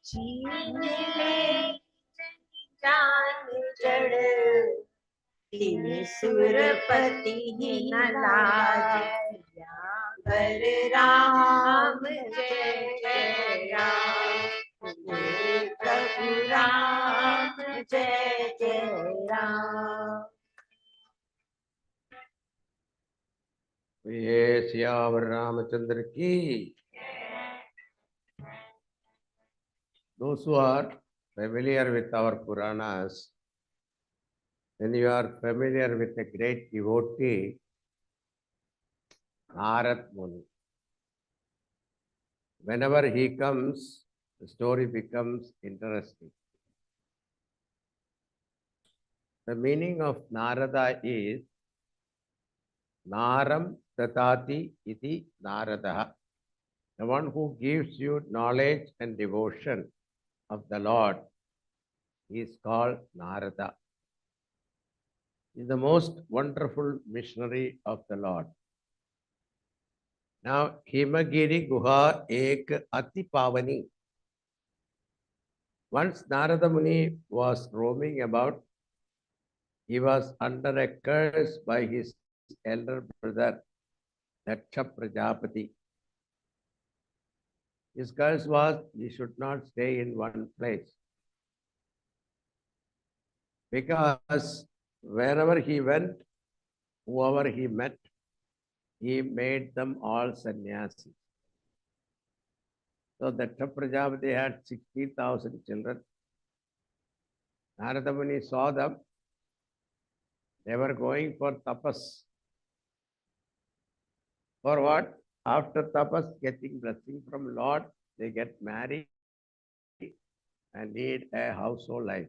छीन ले जान जड़, तिन सुरपति न लाज। बर राम जय जय राम, प्रभु राम जय जय राम। ये सियावर रामचंद्र की. Those who are familiar with our Puranas, when you are familiar with a great devotee, Narad Muni, whenever he comes, the story becomes interesting. The meaning of Narada is Naram Tatati iti Naradaha. The one who gives you knowledge and devotion of the Lord is called Narada. He is the most wonderful missionary of the Lord. Now, Himagiri Guha Ek Ati Pavani. Once Narada Muni was roaming about, he was under a curse by his elder brother, Daksha Prajapati. His curse was he should not stay in one place, because wherever he went, whoever he met, he made them all sannyasis. So Daksha Prajapati had 60,000 children. Narada Muni saw them. They were going for tapas. For what? After tapas, getting blessing from Lord, they get married and lead a household life.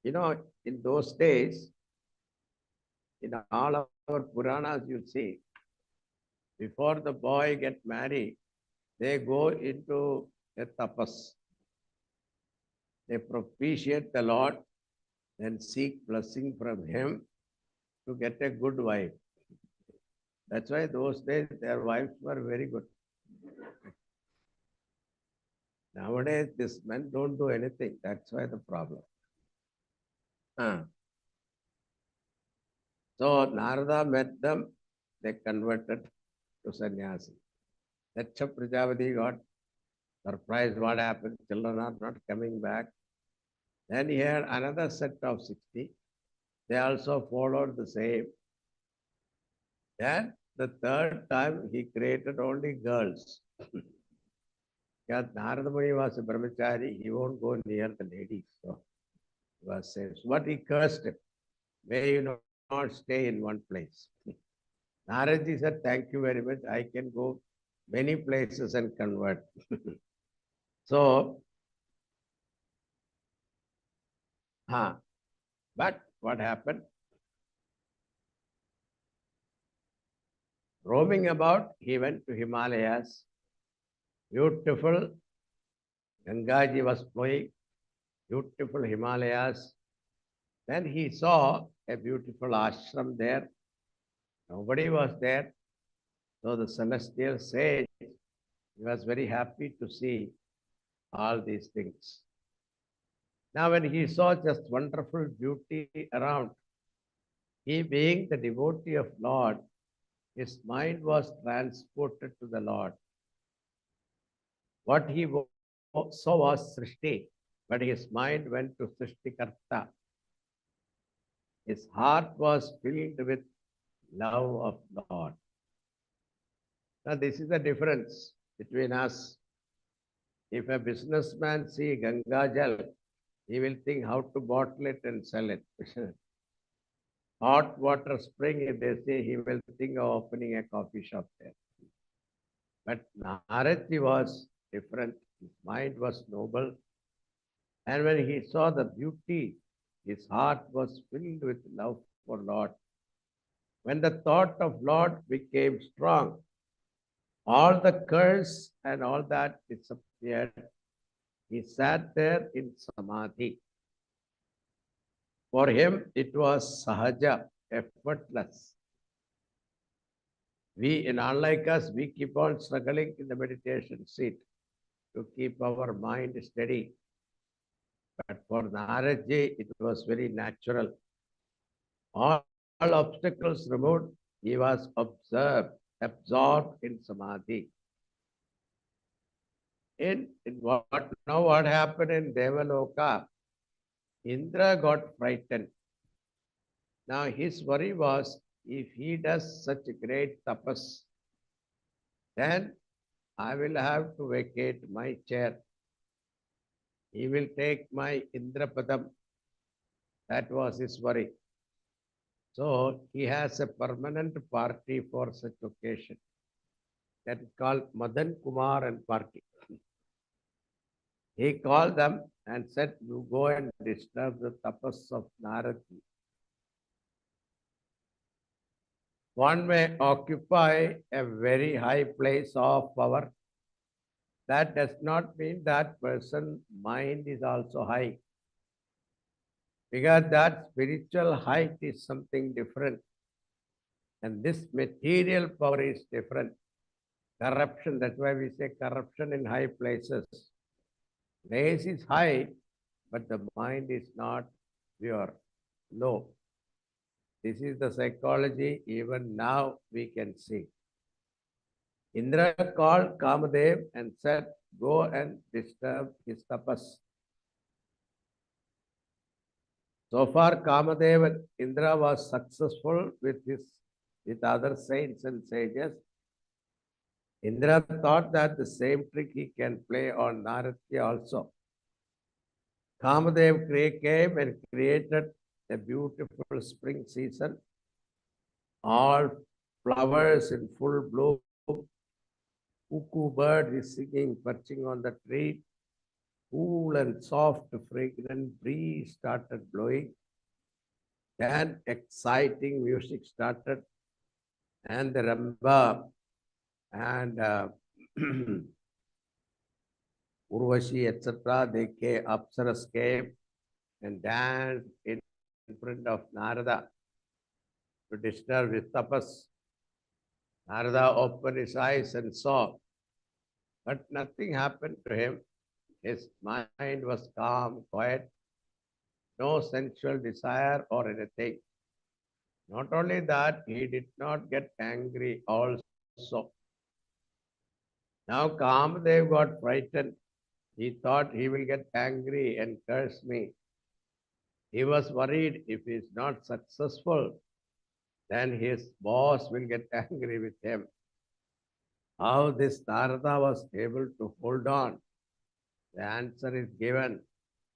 You know, in those days, in all our Puranas, you see, before the boy get married, they go into a tapas. They propitiate the Lord, then seek blessing from him to get a good wife. That's why those days their wives were very good. Nowadays, these men don't do anything. That's why the problem. So Narada met them, they converted to sannyasi. Daksha Prajapati got surprised what happened, children are not coming back. Then he had another set of 60. They also followed the same. Then the third time he created only girls. Because Narada Muni was a brahmachari, he won't go near the ladies. So he was saying, what he cursed him, may you not stay in one place. Naraji said, thank you very much. I can go many places and convert. So, but what happened? Roaming about, he went to Himalayas. Beautiful Gangaji was flowing, beautiful Himalayas. Then he saw a beautiful ashram there. Nobody was there. So the celestial sage, he was very happy to see all these things. Now when he saw just wonderful beauty around, he being the devotee of Lord, his mind was transported to the Lord. What he saw was Srishti, but his mind went to Srishtikarta. His heart was filled with love of Lord. Now this is the difference between us. If a businessman see Ganga Jal, he will think how to bottle it and sell it. Hot water spring, if they say, he will think of opening a coffee shop there. But Naradji was different. His mind was noble. And when he saw the beauty, his heart was filled with love for Lord. When the thought of Lord became strong, all the curse and all that disappeared. He sat there in samadhi. For him, it was sahaja, effortless. We, unlike us, we keep on struggling in the meditation seat to keep our mind steady. But for Naradji, it was very natural. All obstacles removed, he was absorbed in samadhi. Now what happened in Devaloka? Indra got frightened. Now his worry was, if he does such a great tapas, then I will have to vacate my chair. He will take my Indrapadam. That was his worry. So he has a permanent party for such occasion. That is called Madan Kumar and party. He called them and said, you go and disturb the tapas of Naradji. One may occupy a very high place of power. That does not mean that person's mind is also high. Because that spiritual height is something different. And this material power is different. Corruption, that's why we say corruption in high places. Place is high, but the mind is not pure, low. This is the psychology even now we can see. Indra called Kamadev and said, go and disturb his tapas. So far, Kamadev and Indra was successful with other saints and sages. Indra thought that the same trick he can play on Naradji also. Kamadev came and created a beautiful spring season. All flowers in full bloom. Cuckoo bird is singing, perching on the tree. Cool and soft, fragrant breeze started blowing. Then exciting music started. And the Ramba and Urvashi, etc., Apsaras came and danced in front of Narada to disturb his tapas. Narada opened his eyes and saw, but nothing happened to him. His mind was calm, quiet, no sensual desire or anything. Not only that, he did not get angry also. Now Kamadev got frightened. He thought he will get angry and curse me. He was worried if he is not successful, then his boss will get angry with him. How this Narada was able to hold on? The answer is given.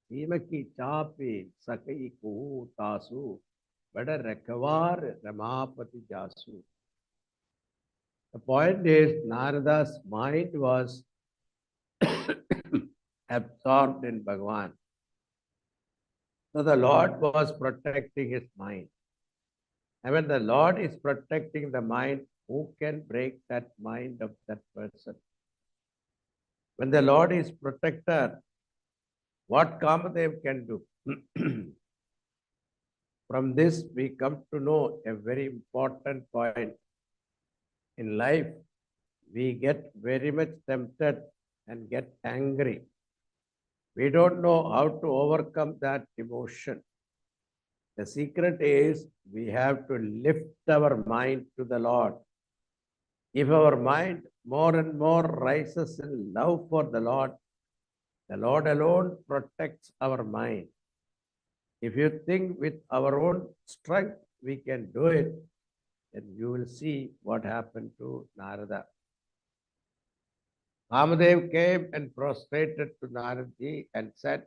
Simaki chapi sakai kuhu tasu, bada rakavar ramapati jasu. The point is, Narada's mind was absorbed in Bhagavan. So the Lord was protecting his mind. And when the Lord is protecting the mind, who can break that mind of that person? When the Lord is protector, what Kamadev can do? From this, we come to know a very important point. In life, we get very much tempted and get angry. We don't know how to overcome that emotion. The secret is we have to lift our mind to the Lord. If our mind more and more rises in love for the Lord alone protects our mind. If you think with our own strength we can do it, then you will see what happened to Narada. Ramadev came and prostrated to Naradji and said,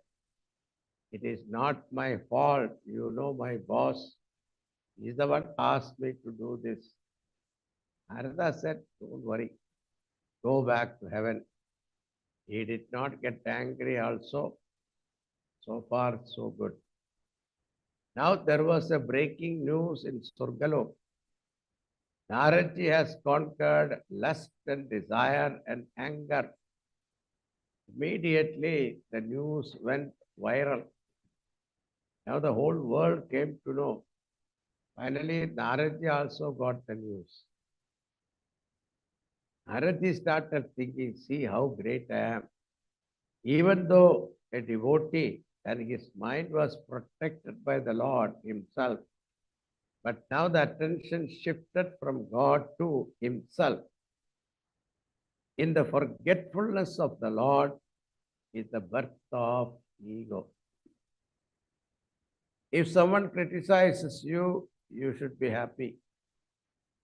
"It is not my fault. You know my boss. He's the one asked me to do this." Narada said, "Don't worry. Go back to heaven." He did not get angry also. So far, so good. Now there was a breaking news in Surgalok. Naradji has conquered lust and desire and anger. Immediately, the news went viral. Now the whole world came to know. Finally, Naradji also got the news. Naradji started thinking, see how great I am. Even though a devotee and his mind was protected by the Lord himself, but now the attention shifted from God to himself. In the forgetfulness of the Lord is the birth of ego. If someone criticizes you, you should be happy.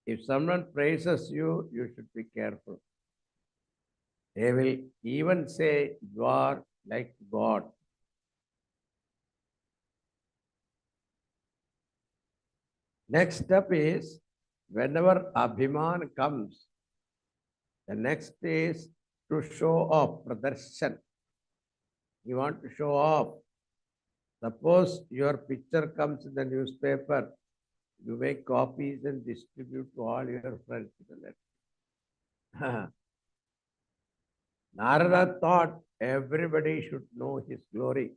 If someone praises you, you should be careful. They will even say you are like God. Next step is whenever Abhiman comes, the next is to show off, pradarshan. You want to show off. Suppose your picture comes in the newspaper, you make copies and distribute to all your friends. Narada thought everybody should know his glory.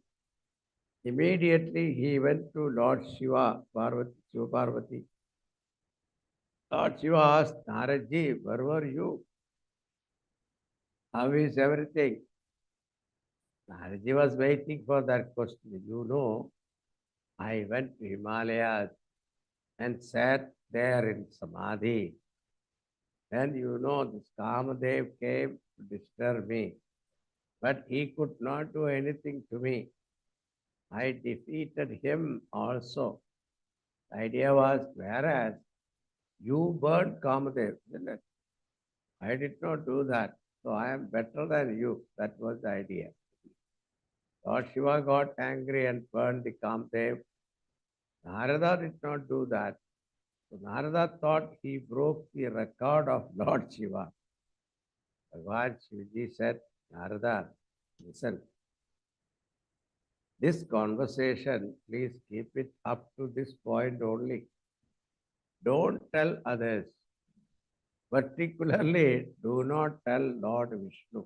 Immediately he went to Lord Shiva, Shiva Parvati. Lord Shiva asked, Naradji, where were you? How is everything? Naradji was waiting for that question. You know, I went to Himalayas and sat there in Samadhi. Then you know this Kamadev came to disturb me, but he could not do anything to me. I defeated him also. The idea was, whereas you burned Kamadev, isn't it? I did not do that. So I am better than you. That was the idea. Lord Shiva got angry and burned the Kamadev. Narada did not do that. So Narada thought he broke the record of Lord Shiva. Bhagavan Shivaji said, Narada, listen. This conversation, please keep it up to this point only. Don't tell others. Particularly, do not tell Lord Vishnu.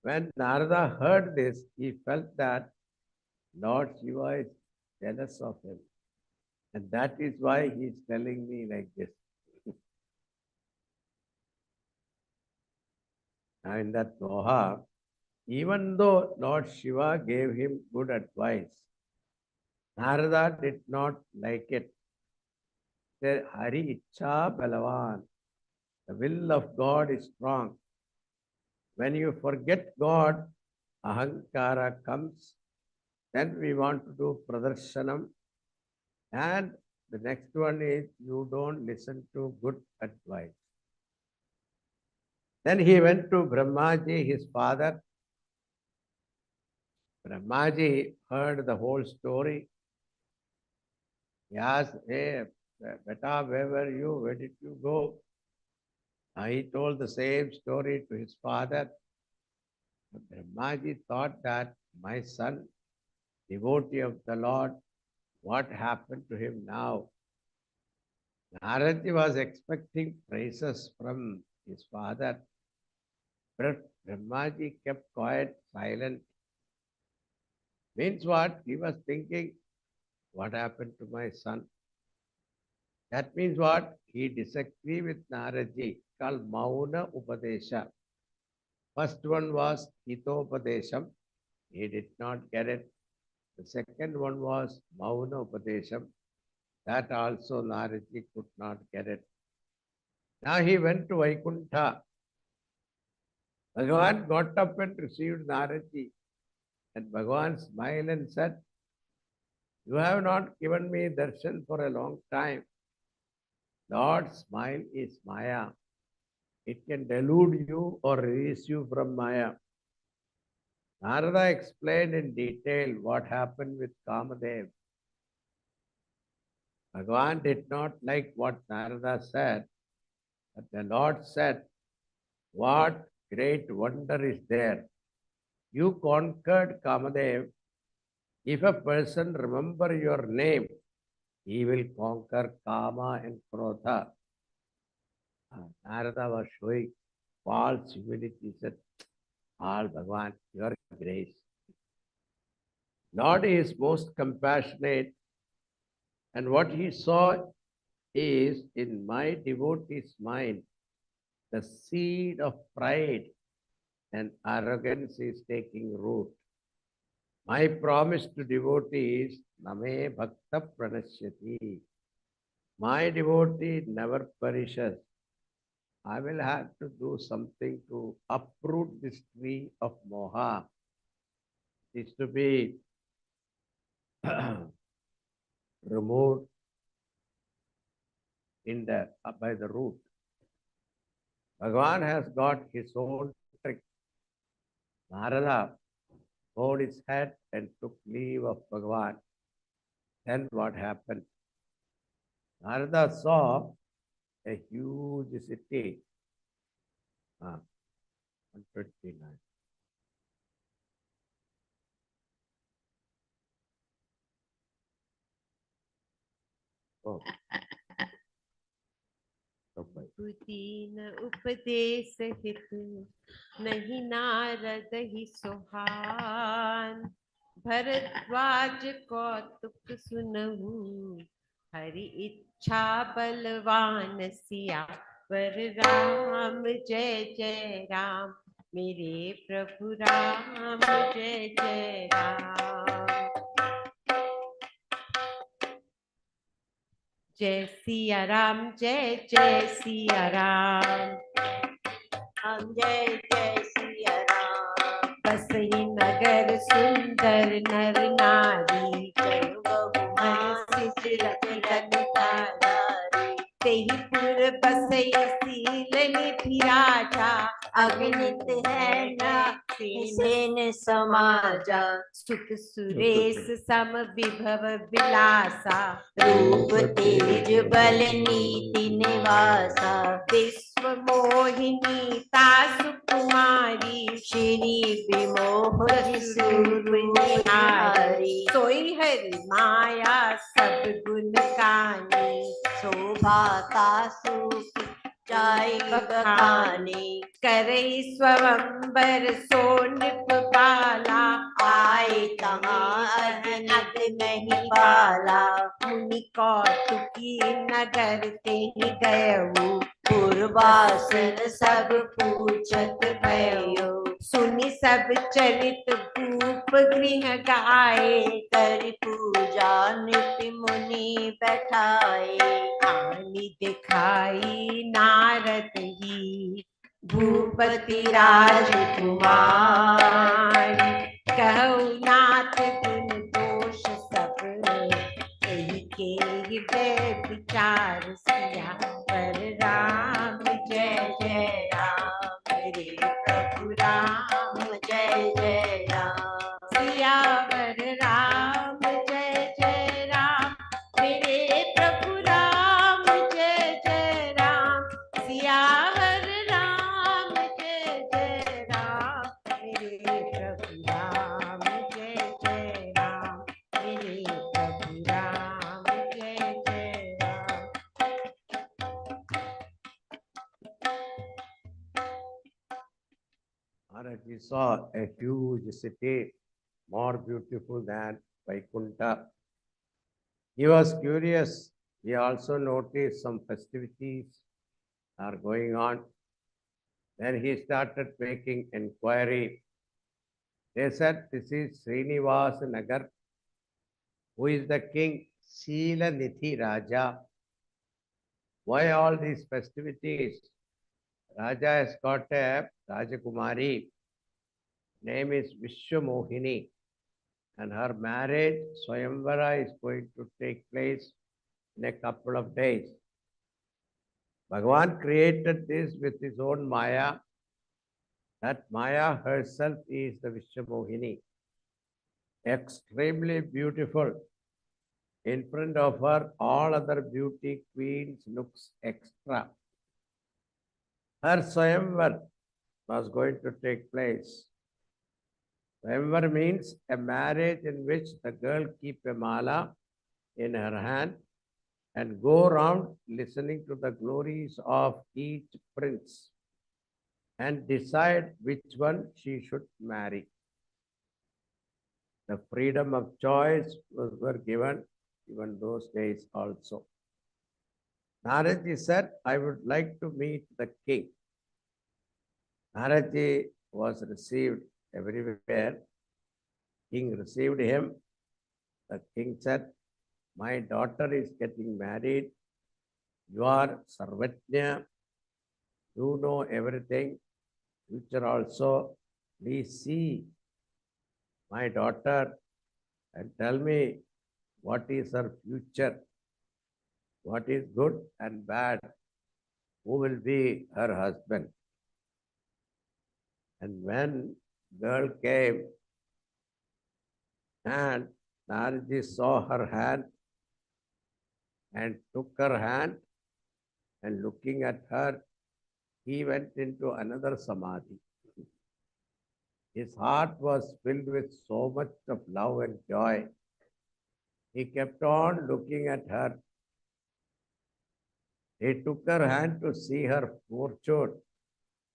When Narada heard this, he felt that Lord Shiva is jealous of him. And that is why he is telling me like this. Now in that Doha, even though Lord Shiva gave him good advice, Narada did not like it. He said, Hari Ichha Balavan. The will of God is strong. When you forget God, Ahankara comes. Then we want to do Pradarshanam. And the next one is you don't listen to good advice. Then he went to Brahmaji, his father. Brahmaji heard the whole story. He asked, hey, beta, where were you? Where did you go? He told the same story to his father. But Brahmaji thought that my son, devotee of the Lord, what happened to him now? Naradi was expecting praises from his father, but Brahmaji kept quiet, silent. Means what? He was thinking, what happened to my son? That means what? He disagreed with Naraji, called Mauna Upadesha. First one was Hitopadesham. He did not get it. The second one was Mauna Upadesham. That also Naraji could not get it. Now he went to Vaikuntha. Bhagavan got up and received Naraji. And Bhagavan smiled and said, you have not given me darshan for a long time. Lord's smile is Maya. It can delude you or release you from Maya. Narada explained in detail what happened with Kamadev. Bhagavan did not like what Narada said, but the Lord said, what great wonder is there? You conquered Kamadev. If a person remember your name, he will conquer Kama and Krodha. Narada was showing false humility. He said, all Bhagavan, your grace. Lord is most compassionate, and what he saw is in my devotee's mind, the seed of pride and arrogance is taking root. My promise to devotees, Name Bhakta Pranashyati. My devotee never perishes. I will have to do something to uproot this tree of moha. It is to be removed in the by the root. Bhagavan has got his own trick. Narada bowed his head and took leave of Bhagavan. Then what happened? Narada saw a huge city. 129. Oh. बुद्धि न उपदेश हित नहीं नारद ही सुहान भरद्वाज कौतुक सुनहु हरि इच्छा बलवान सिया वर राम जय जय राम मेरे प्रभु राम जय जय राम जय सिया राम जय जय सिया राम जय जय सिया राम बसहि नगर सुंदर नर नारी जय बहु तेहि पुर बसई सील निधि राजा अगणित है न सेन समाजा सुख सुरेश सम विभव विलासा रूप तेज बल नीति निवासा विश्व मोहिनी तासु कुमारी श्री विमोह सुरहारी सोई हरि माया सब गुण गानी शोभा तासु चाय बखाने करे स्वयंवर सो नृप बाला आए तहाँ अगनत नहीं पाला मुनि कौतुकी नगर ते गयऊ पूर्वासन सब पूछत भयो सुनि सब चरित भूप गृह गाए कर पूजा नृप मुनि बैठाए आनी दिखाई नारद ही भूपति राजकुमार कहु नाथ गुण दोष सब यही के हृदय विचार सिया पर राम जय जय राम मेरे प्रभु राम जय जय राम सियावर राम जय जय राम मेरे प्रभु राम जय जय राम सियावर Naraji saw a huge city, more beautiful than Vaikunta. He was curious. He also noticed some festivities are going on. Then he started making inquiry. They said, this is Srinivas Nagar, who is the king, Sila Nithi Raja. Why all these festivities? Raja has got a Rajakumari, name is Vishwamohini, and her marriage, Swayamvara, is going to take place in a couple of days. Bhagavan created this with his own Maya. That Maya herself is the Vishwamohini, extremely beautiful. In front of her, all other beauty queens looks extra. Her Swayamvar was going to take place. Swayamvar means a marriage in which the girl keep a mala in her hand and go around listening to the glories of each prince and decide which one she should marry. The freedom of choice were given even those days also. Naraji said, I would like to meet the king. Naraji was received everywhere. King received him. The king said, my daughter is getting married. You are Sarvatnya. You know everything. Future also. Please see my daughter and tell me what is her future, what is good and bad, who will be her husband. And when girl came and Naraji saw her hand and took her hand and looking at her, he went into another samadhi. His heart was filled with so much of love and joy. He kept on looking at her. He took her hand to see her fortune,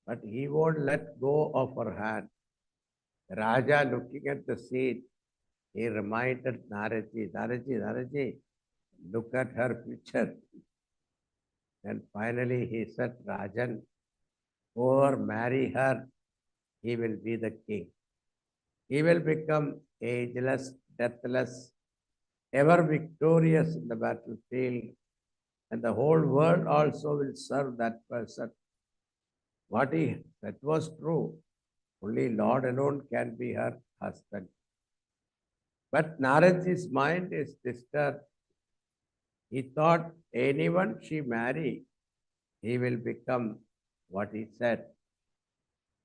but he won't let go of her hand. Raja, looking at the scene, he reminded Naraji, Naraji, look at her future. And finally he said, Rajan, whoever marry her, he will be the king. He will become ageless, deathless, ever victorious in the battlefield, and the whole world also will serve that person. What he said was true. Only Lord alone can be her husband. But Naraji's mind is disturbed. He thought anyone she marry, he will become what he said.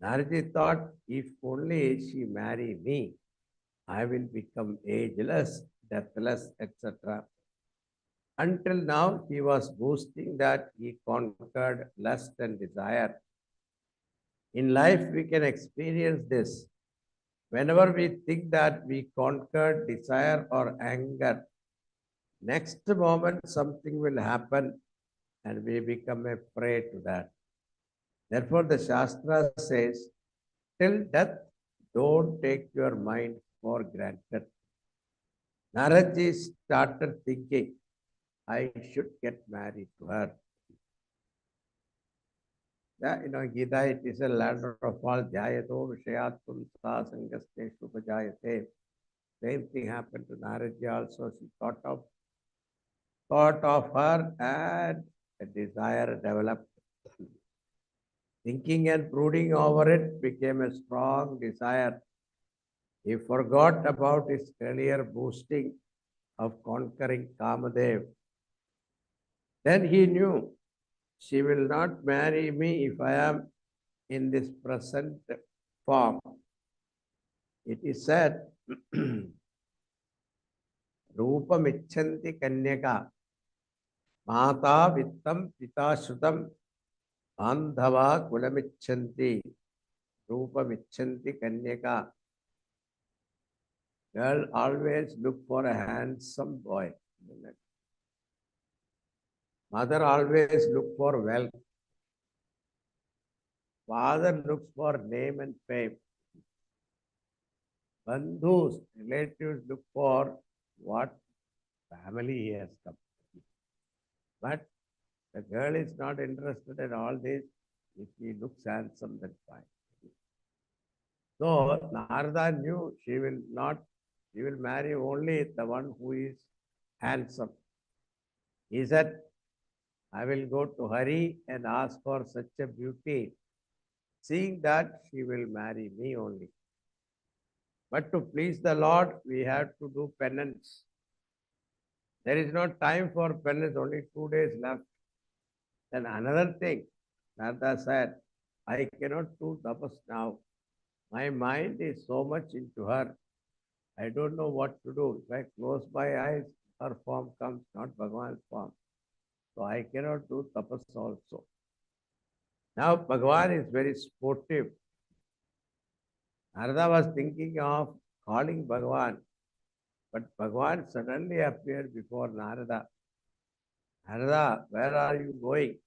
Naraji thought, if only she marry me, I will become ageless, deathless, etc. Until now, he was boasting that he conquered lust and desire. In life, we can experience this. Whenever we think that we conquered desire or anger, next moment something will happen and we become a prey to that. Therefore, the Shastra says, till death, don't take your mind for granted. Naraji started thinking, I should get married to her. Yeah, Gita, it is a ladder of all jayato vishayatum sa sangaste shubhajayate. Same thing happened to Naraji also. She thought of her and a desire developed. Thinking and brooding over it became a strong desire. He forgot about his earlier boasting of conquering Kamadev. Then he knew she will not marry me if I am in this present form. It is said, Rupam icchanti kanyaka, mata vittam pita shutam, andhava kulamichanti, rupam icchanti kanyaka. Girl always look for a handsome boy. Mother always look for wealth. father looks for name and fame. Bandhus, relatives look for what family he has come. But the girl is not interested in all this. If he looks handsome, that's fine. So Narada knew she will marry only the one who is handsome. He said, I will go to Hari and ask for such a beauty, seeing that she will marry me only. But to please the Lord, we have to do penance. There is no time for penance, only 2 days left. Then another thing, Narada said, I cannot do tapas now. My mind is so much into her. I don't know what to do. If I close my eyes, her form comes, not Bhagavan's form. So I cannot do tapas also. Now Bhagavan is very sportive. Narada was thinking of calling Bhagavan, but Bhagavan suddenly appeared before Narada. Narada, where are you going?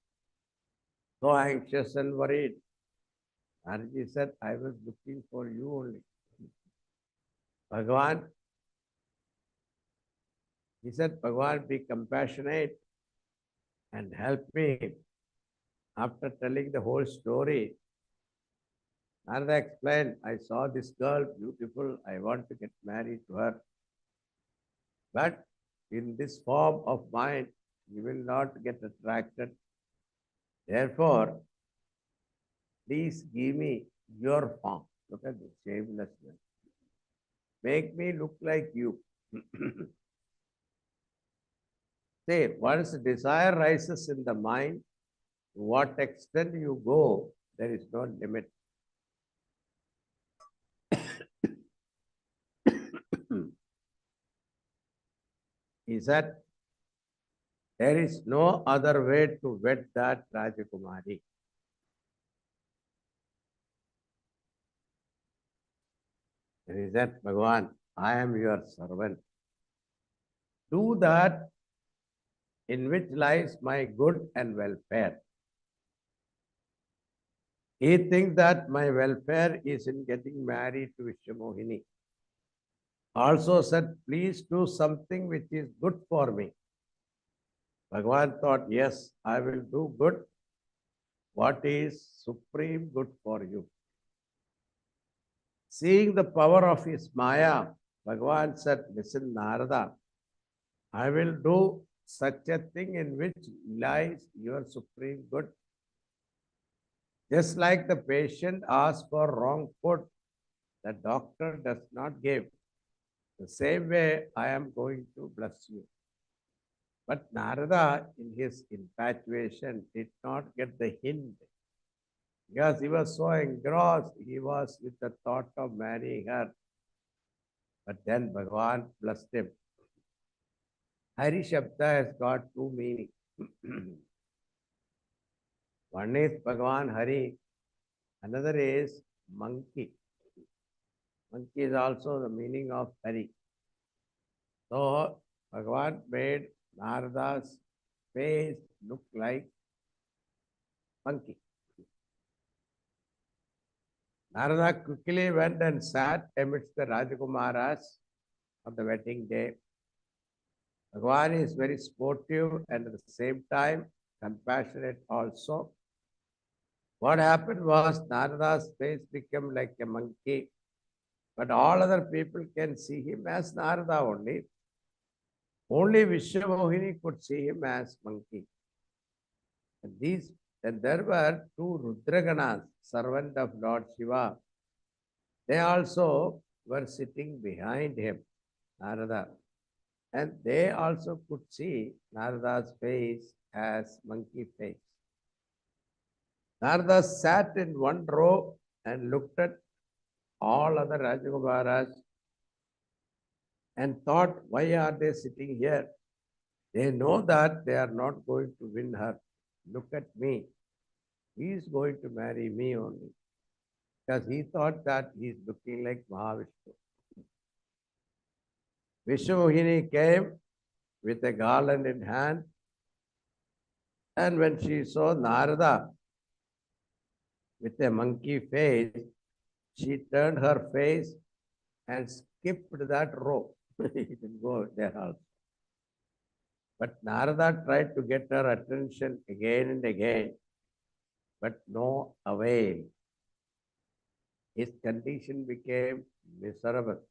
So anxious and worried. Narada said, I was looking for you only. Bhagavan, he said, Bhagavan, be compassionate and help me. After telling the whole story, Narada explained, I saw this girl, beautiful, I want to get married to her. But in this form of mind, you will not get attracted. Therefore, please give me your form. Look at this shamelessness. Make me look like you. Say, once desire rises in the mind, to what extent you go, there is no limit. He said, there is no other way to wed that Rajakumari. He said, Bhagavan, I am your servant. Do that in which lies my good and welfare. He thinks that my welfare is in getting married to Vishwamohini. Also said, please do something which is good for me. Bhagavan thought, yes, I will do good. What is supreme good for you? Seeing the power of his Maya, Bhagavan said, listen, Narada, I will do such a thing in which lies your supreme good. Just like the patient asks for wrong food, the doctor does not give. The same way I am going to bless you. But Narada, in his infatuation, did not get the hint. Because he was so engrossed, he was with the thought of marrying her. But then Bhagavan blessed him. Hari Shabda has got two meanings. One is Bhagavan Hari, another is monkey. Monkey is also the meaning of Hari. So Bhagavan made Narada's face look like monkey. Narada quickly went and sat amidst the Rajakumaras on the wedding day. Bhagavan is very sportive and at the same time compassionate also. What happened was Narada's face became like a monkey, but all other people can see him as Narada only. Only Vishwamohini could see him as monkey. And there were two Rudraganas, servant of Lord Shiva. They also were sitting behind him, Narada. And they also could see Narada's face as monkey face. Narada sat in one row and looked at all other Rajakumaras and thought, why are they sitting here? They know that they are not going to win her. Look at me. He is going to marry me only. Because he thought that he is looking like Mahavishnu. Vishwamohini came with a garland in hand. And when she saw Narada, with a monkey face, she turned her face and skipped that row. It didn't go there also. But Narada tried to get her attention again and again, but no avail. His condition became miserable.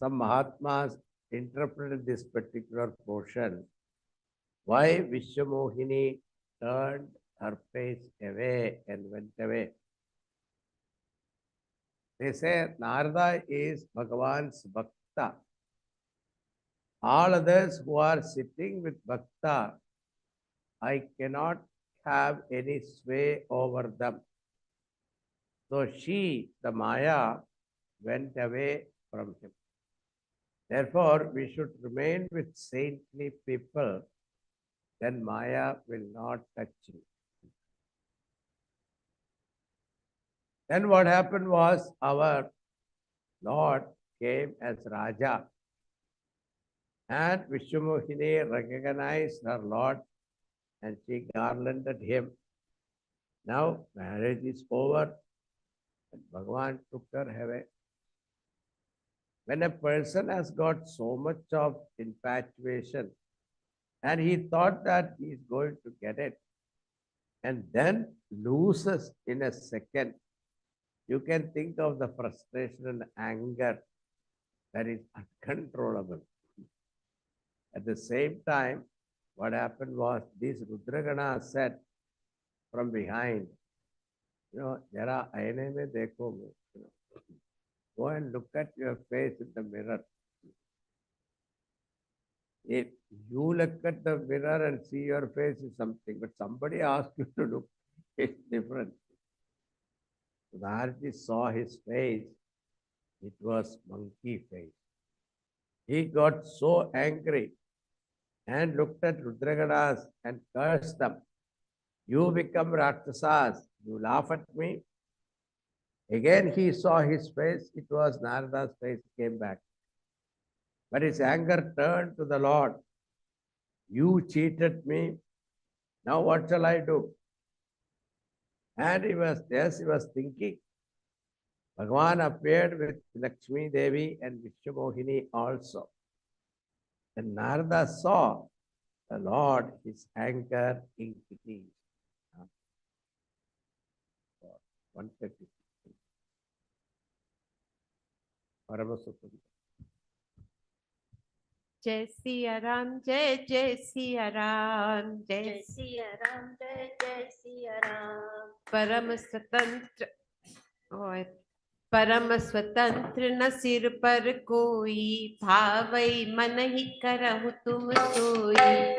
Some Mahatmas interpreted this particular portion. Why Vishwamohini turned her face away and went away. They say Narada is Bhagavan's Bhakta. All others who are sitting with Bhakta, I cannot have any sway over them. So she, the Maya, went away from him. Therefore, we should remain with saintly people, then Maya will not touch you. Then what happened was our Lord came as Raja, and Vishwamohini recognized her Lord and she garlanded him. Now marriage is over and Bhagavan took her away. When a person has got so much of infatuation and he thought that he is going to get it and then loses in a second, you can think of the frustration and anger that is uncontrollable. At the same time, what happened was this Rudragana said from behind, Jara aine mein dekho me. Go and look at your face in the mirror. If you look at the mirror and see your face is something, but somebody asked you to look, it's different. Narji saw his face, it was monkey face. He got so angry and looked at Rudraganas and cursed them. You become Rakshasas, you laugh at me. Again he saw his face, it was Narada's face, came back. But his anger turned to the Lord. You cheated me, now what shall I do? And he was thinking. Bhagavan appeared with Lakshmi Devi and Vishwamohini also. And Narada saw the Lord, his anger increased. 130. Paramasuttam. जय सिया राम जय जय सिया राम जय जय सिया राम जय जय सिया राम। परम स्वतंत्र और परम स्वतंत्र न सिर पर कोई, भावई मन ही करहु तुम सोई।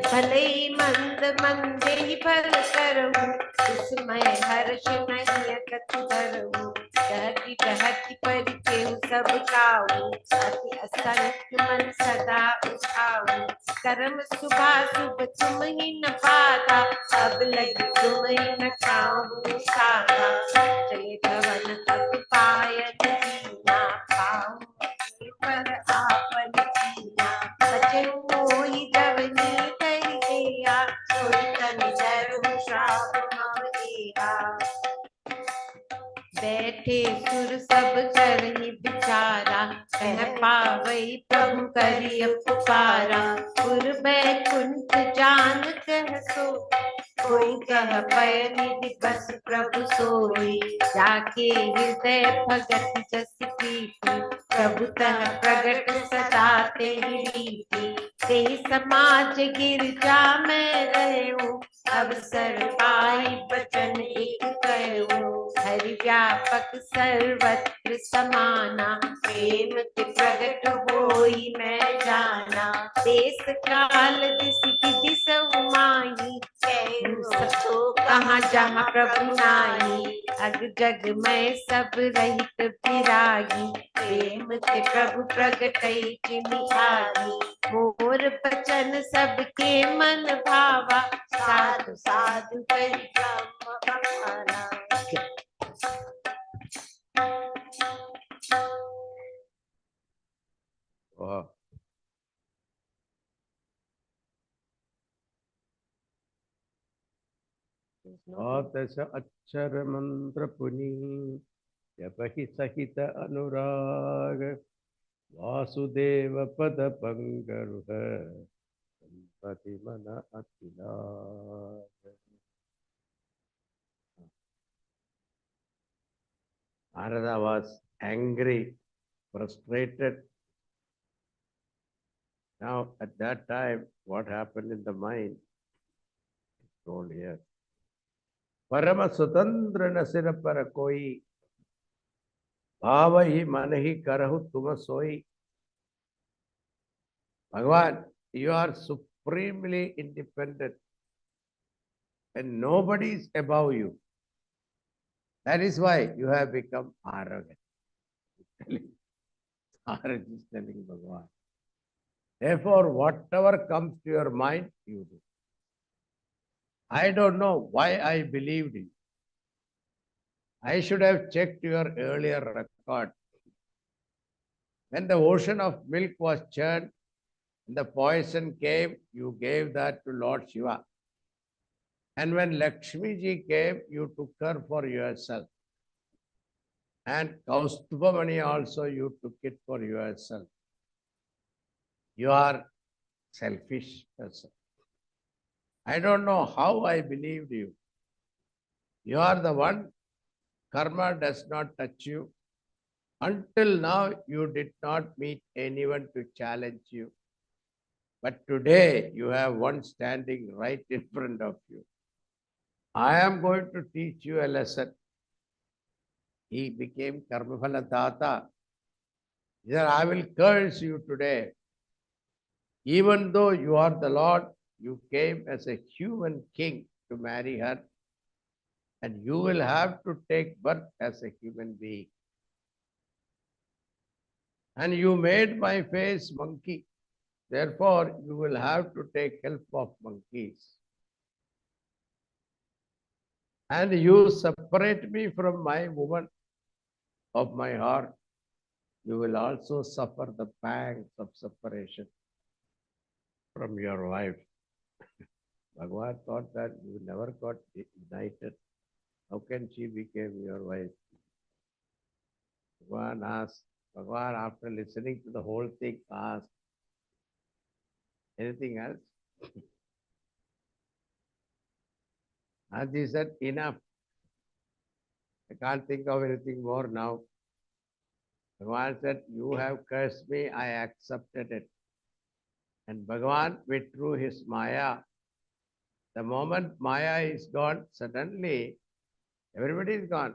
भले ही मंद मंदे ही भल करहु, उसमय हर्ष नहीं अकथ धरहु। डहकी डहकी परि केहु सब काहू, अति असंख्य मन सदा उठाऊ। कर्म शुभाशुभ तुम ही न पाता, अब लगी तुम ही न काहू साधा। चले भवन तब पायन दीना, पाऊँ पर आपन दीना। बचहु मोहि जवनी करि दिया, सोई तन धरहु श्राप मम देहा। बैठे सुर सब करहि विचारा, कह पावई प्रभु करिय पुकारा। पुर बैकुंठ जान कह सो, कोई कह पय निधि बस प्रभु सोई। जाके हृदय भगत जस प्रीति, प्रभु तह प्रगट सदा तेहि रीति। तेहि समाज गिरजा में रहूं, अवसर पाई बचन एक कहूं। हरि व्यापक सर्वत्र समाना, प्रेम ते प्रगट होई मैं जाना। देश काल दिस विधि सब माही, सतो कहाँ जहाँ प्रभु नाही। अग जग में सब रहित बिरागी, प्रेम ते प्रभु प्रगटई जिमि आगी। मोर बचन सबके मन भावा, साधु साधु कहि ब्रह्म बखाना। Wow. Dvadasha Achara Mantra Puni Yapahi Sahita Anurag Vasudeva Pada Pangaruha Patimana Atila. Narada was angry, frustrated. Now, at that time, what happened in the mind? It's told here. Parama Sutantra Nasira Para Koi Bhava hi Manahi Karahu Tuma Soi. Bhagavan, you are supremely independent and nobody is above you. That is why you have become arrogant. Arrogant is telling Bhagavan. Therefore, whatever comes to your mind, you do. I don't know why I believed you. I should have checked your earlier record. When the ocean of milk was churned, the poison came, you gave that to Lord Shiva. And when Lakshmi ji came, you took her for yourself. And Kaustubhamani also, you took it for yourself. You are selfish person. I don't know how I believed you. You are the one, karma does not touch you. Until now, you did not meet anyone to challenge you. But today, you have one standing right in front of you. I am going to teach you a lesson. He became Karmaphala Data. He said, I will curse you today. Even though you are the Lord, you came as a human king to marry her. And you will have to take birth as a human being. And you made my face monkey. Therefore, you will have to take help of monkeys. And you separate me from my woman of my heart. You will also suffer the pangs of separation from your wife. Bhagavan thought that you never got united. How can she become your wife? Bhagavan asked, Bhagavan, after listening to the whole thing, asked, anything else? And he said, enough. I can't think of anything more now. Bhagavan said, you have cursed me, I accepted it. And Bhagavan withdrew his Maya. The moment Maya is gone, suddenly everybody is gone.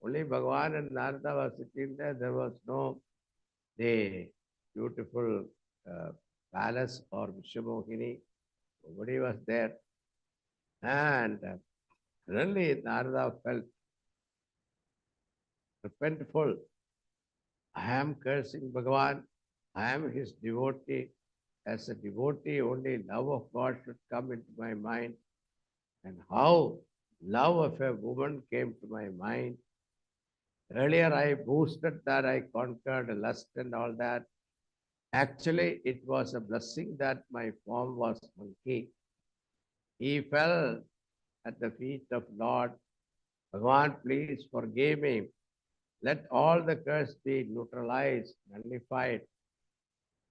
Only Bhagavan and Narada were sitting there. There was no the beautiful palace or Vishwamohini. Nobody was there. And suddenly Narada felt repentful. I am cursing Bhagavan. I am his devotee. As a devotee, only love of God should come into my mind. And how love of a woman came to my mind. Earlier I boasted that I conquered lust and all that. Actually, it was a blessing that my form was monkey. He fell at the feet of Lord. Bhagavan, please forgive me. Let all the curse be neutralized, nullified.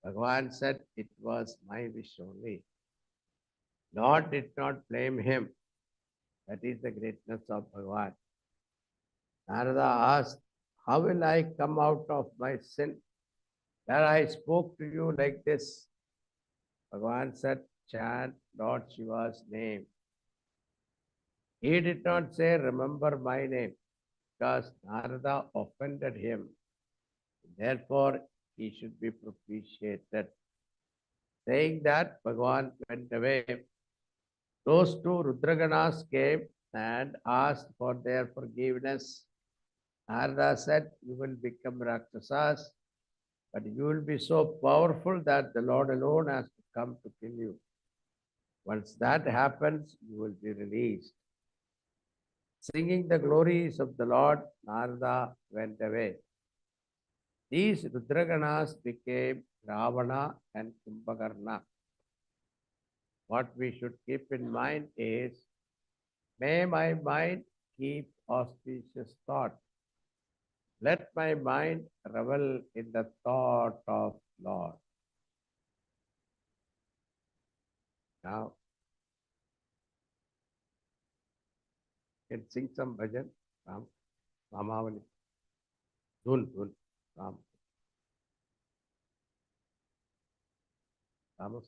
Bhagavan said, it was my wish only. Lord did not blame him. That is the greatness of Bhagavan. Narada asked, how will I come out of my sin? That I spoke to you like this. Bhagavan said, chant Lord Shiva's name. He did not say, remember my name, because Narada offended him. Therefore, he should be propitiated. Saying that, Bhagavan went away. Those two Rudraganas came and asked for their forgiveness. Narada said, you will become Rakshasas, but you will be so powerful that the Lord alone has to come to kill you. Once that happens, you will be released. Singing the glories of the Lord, Narada went away. These Rudraganas became Ravana and Kumbhakarna. What we should keep in mind is, May my mind keep auspicious thought. Let my mind revel in the thought of Lord. Now, you can sing some bhajan, Ram, Ramavali, Dhun, Ram, Ramas.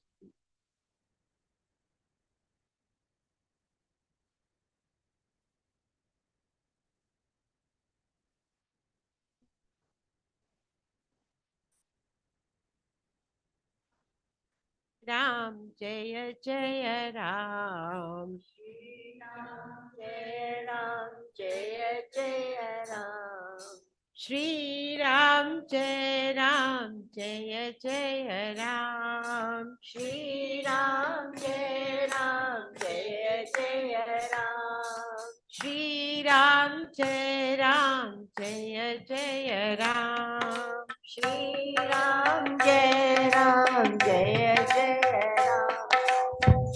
Ram Jaya Jaya Ram. Jai Ram, Jai Jai Ram. Shri Ram Jaya Ram Jaya Jaya Ram. Shri Ram, Jai Ram, Jai Jai Ram. Shri Ram Jaya Ram Jaya Jaya Ram. Shri Ram, Jai Ram, Jai Jai Ram.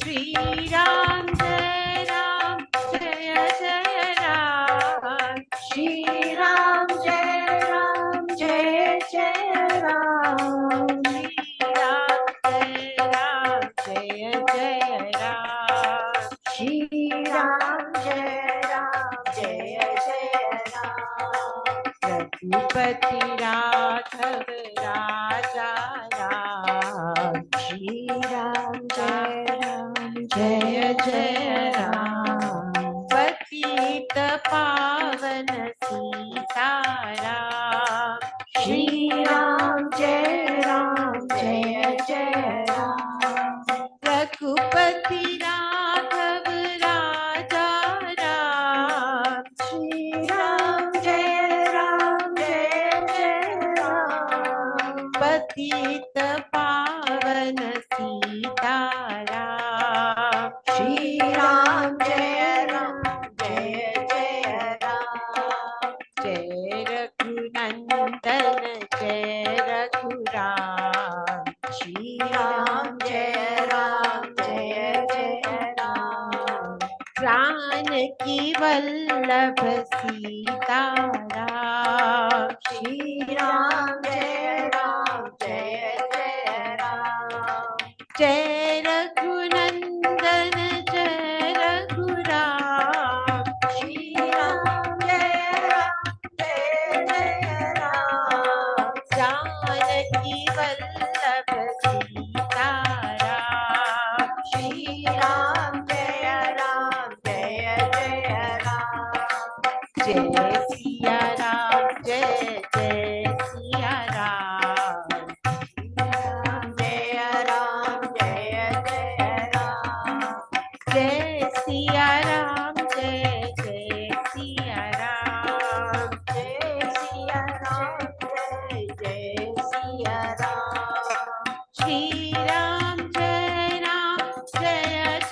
Shri Ram Jaya Ram Jaya Jaya Ram. Shri Ram, Jai Ram, Jai Jai Ram. Shri Ram Jaya Ram Jaya Jaya Ram. Shri Ram, Jai Ram, Jai Jai Ram. Rഘुपति Raghav Raja Ram. Shri Ram, Jai Ram, Jai Jai Ram. पतित पावन Sitaram. Shri Ram, Jai Ram, Jai Jai Ram. Raghupati Raghav राजा Ram. Shri Ram, Jai Ram, Jai Jai Ram. पतित पावन Sitaram. Shri Ram, Jai Ram, Jai Jai Ram. जय रघुनंदन जय Raghuram. Shri Ram, Jai Ram, Jai Jai Ram. Janaki Vallabh Sitaram. Shri Ram, Jai Ram, Jai Jai Ram. जय रघुनंदन जय Raghuram. Shri Ram, Jai Ram, Jai Jai Ram. Janaki Vallabh Sitaram. Shri Ram, Jai Ram, Jai Jai Ram. जय सिया राम जय जय Siya Ram. Ram, Jai Ram, Jai Jai Ram. जय सिया राम जय जय Siya Ram. Jai Siya Ram, Jai Jai Siya Ram. Shri Ram जय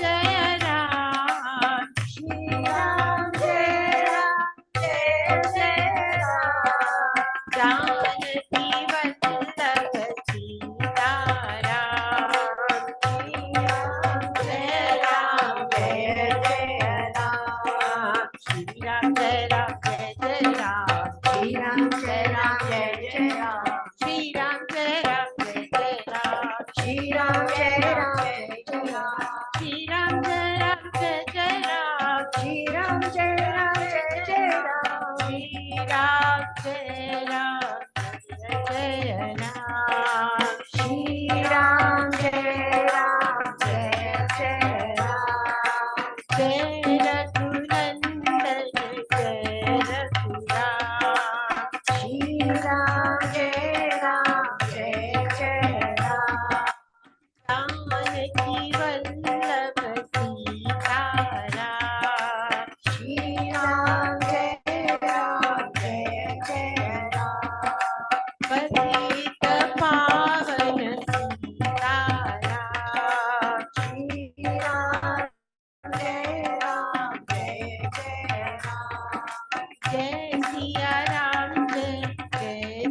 जय Ram. Shri Ram, Jai Ram, Jai Jai Ram. Janaki Vallabh Sitaram. Shri Ram, Jai Ram, Jai Jai Ram. Shri Ram जय जय Ram. Shri Ram, Jai Ram, Jai Jai Ram. Shri Ram जय जय Ram. Shri Ram, Jai Ram, Jai Jai Ram. Shri Ram जय जय Ram. Shri Ram, Jai Ram, Jai Jai Ram. Shri Ram जय जय Ram. Shri Ram, Jai Ram, Jai Jai Ram. जय रघुनंदन जय Raghuram. Shri Ram, Jai Ram, Jai Jai Ram. Janaki Vallabh Sitaram. Shri Ram, Jai Ram, Jai Jai Ram. पतित पावन Sitaram. Shri Ram, Jai Ram, Jai Jai Ram. जय सिया राम जय जय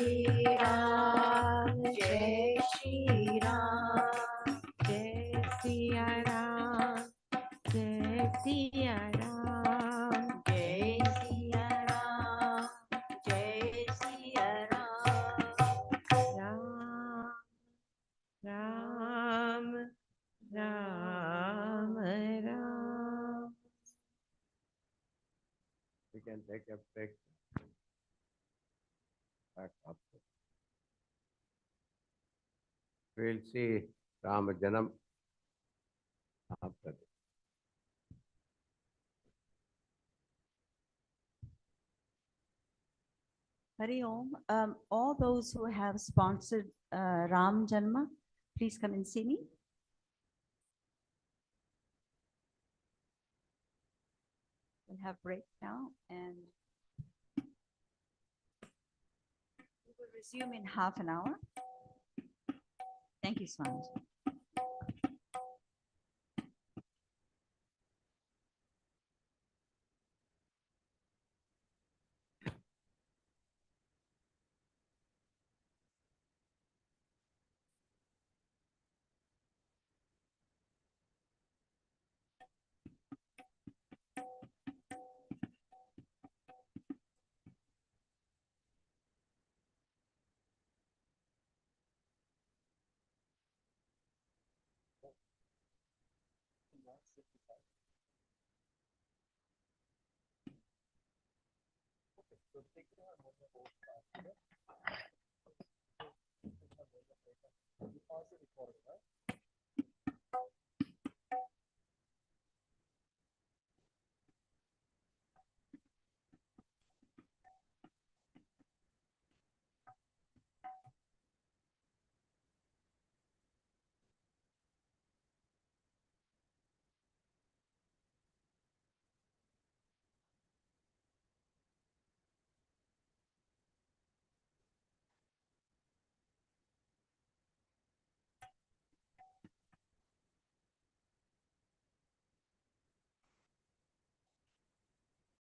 Shri Ram, Jai Shri Ram, Jai Siya Ram, Jai Siya Ram, Jai Siya Ram, Jai Siya Ram. Ram, Ram, Ram, Ram. We can take a break. Back up. We'll see Ramajanam after this. Hari Om. All those who have sponsored Ram Janma, please come and see me. We'll have break now and we will resume in half an hour. Thank you, Swami. So take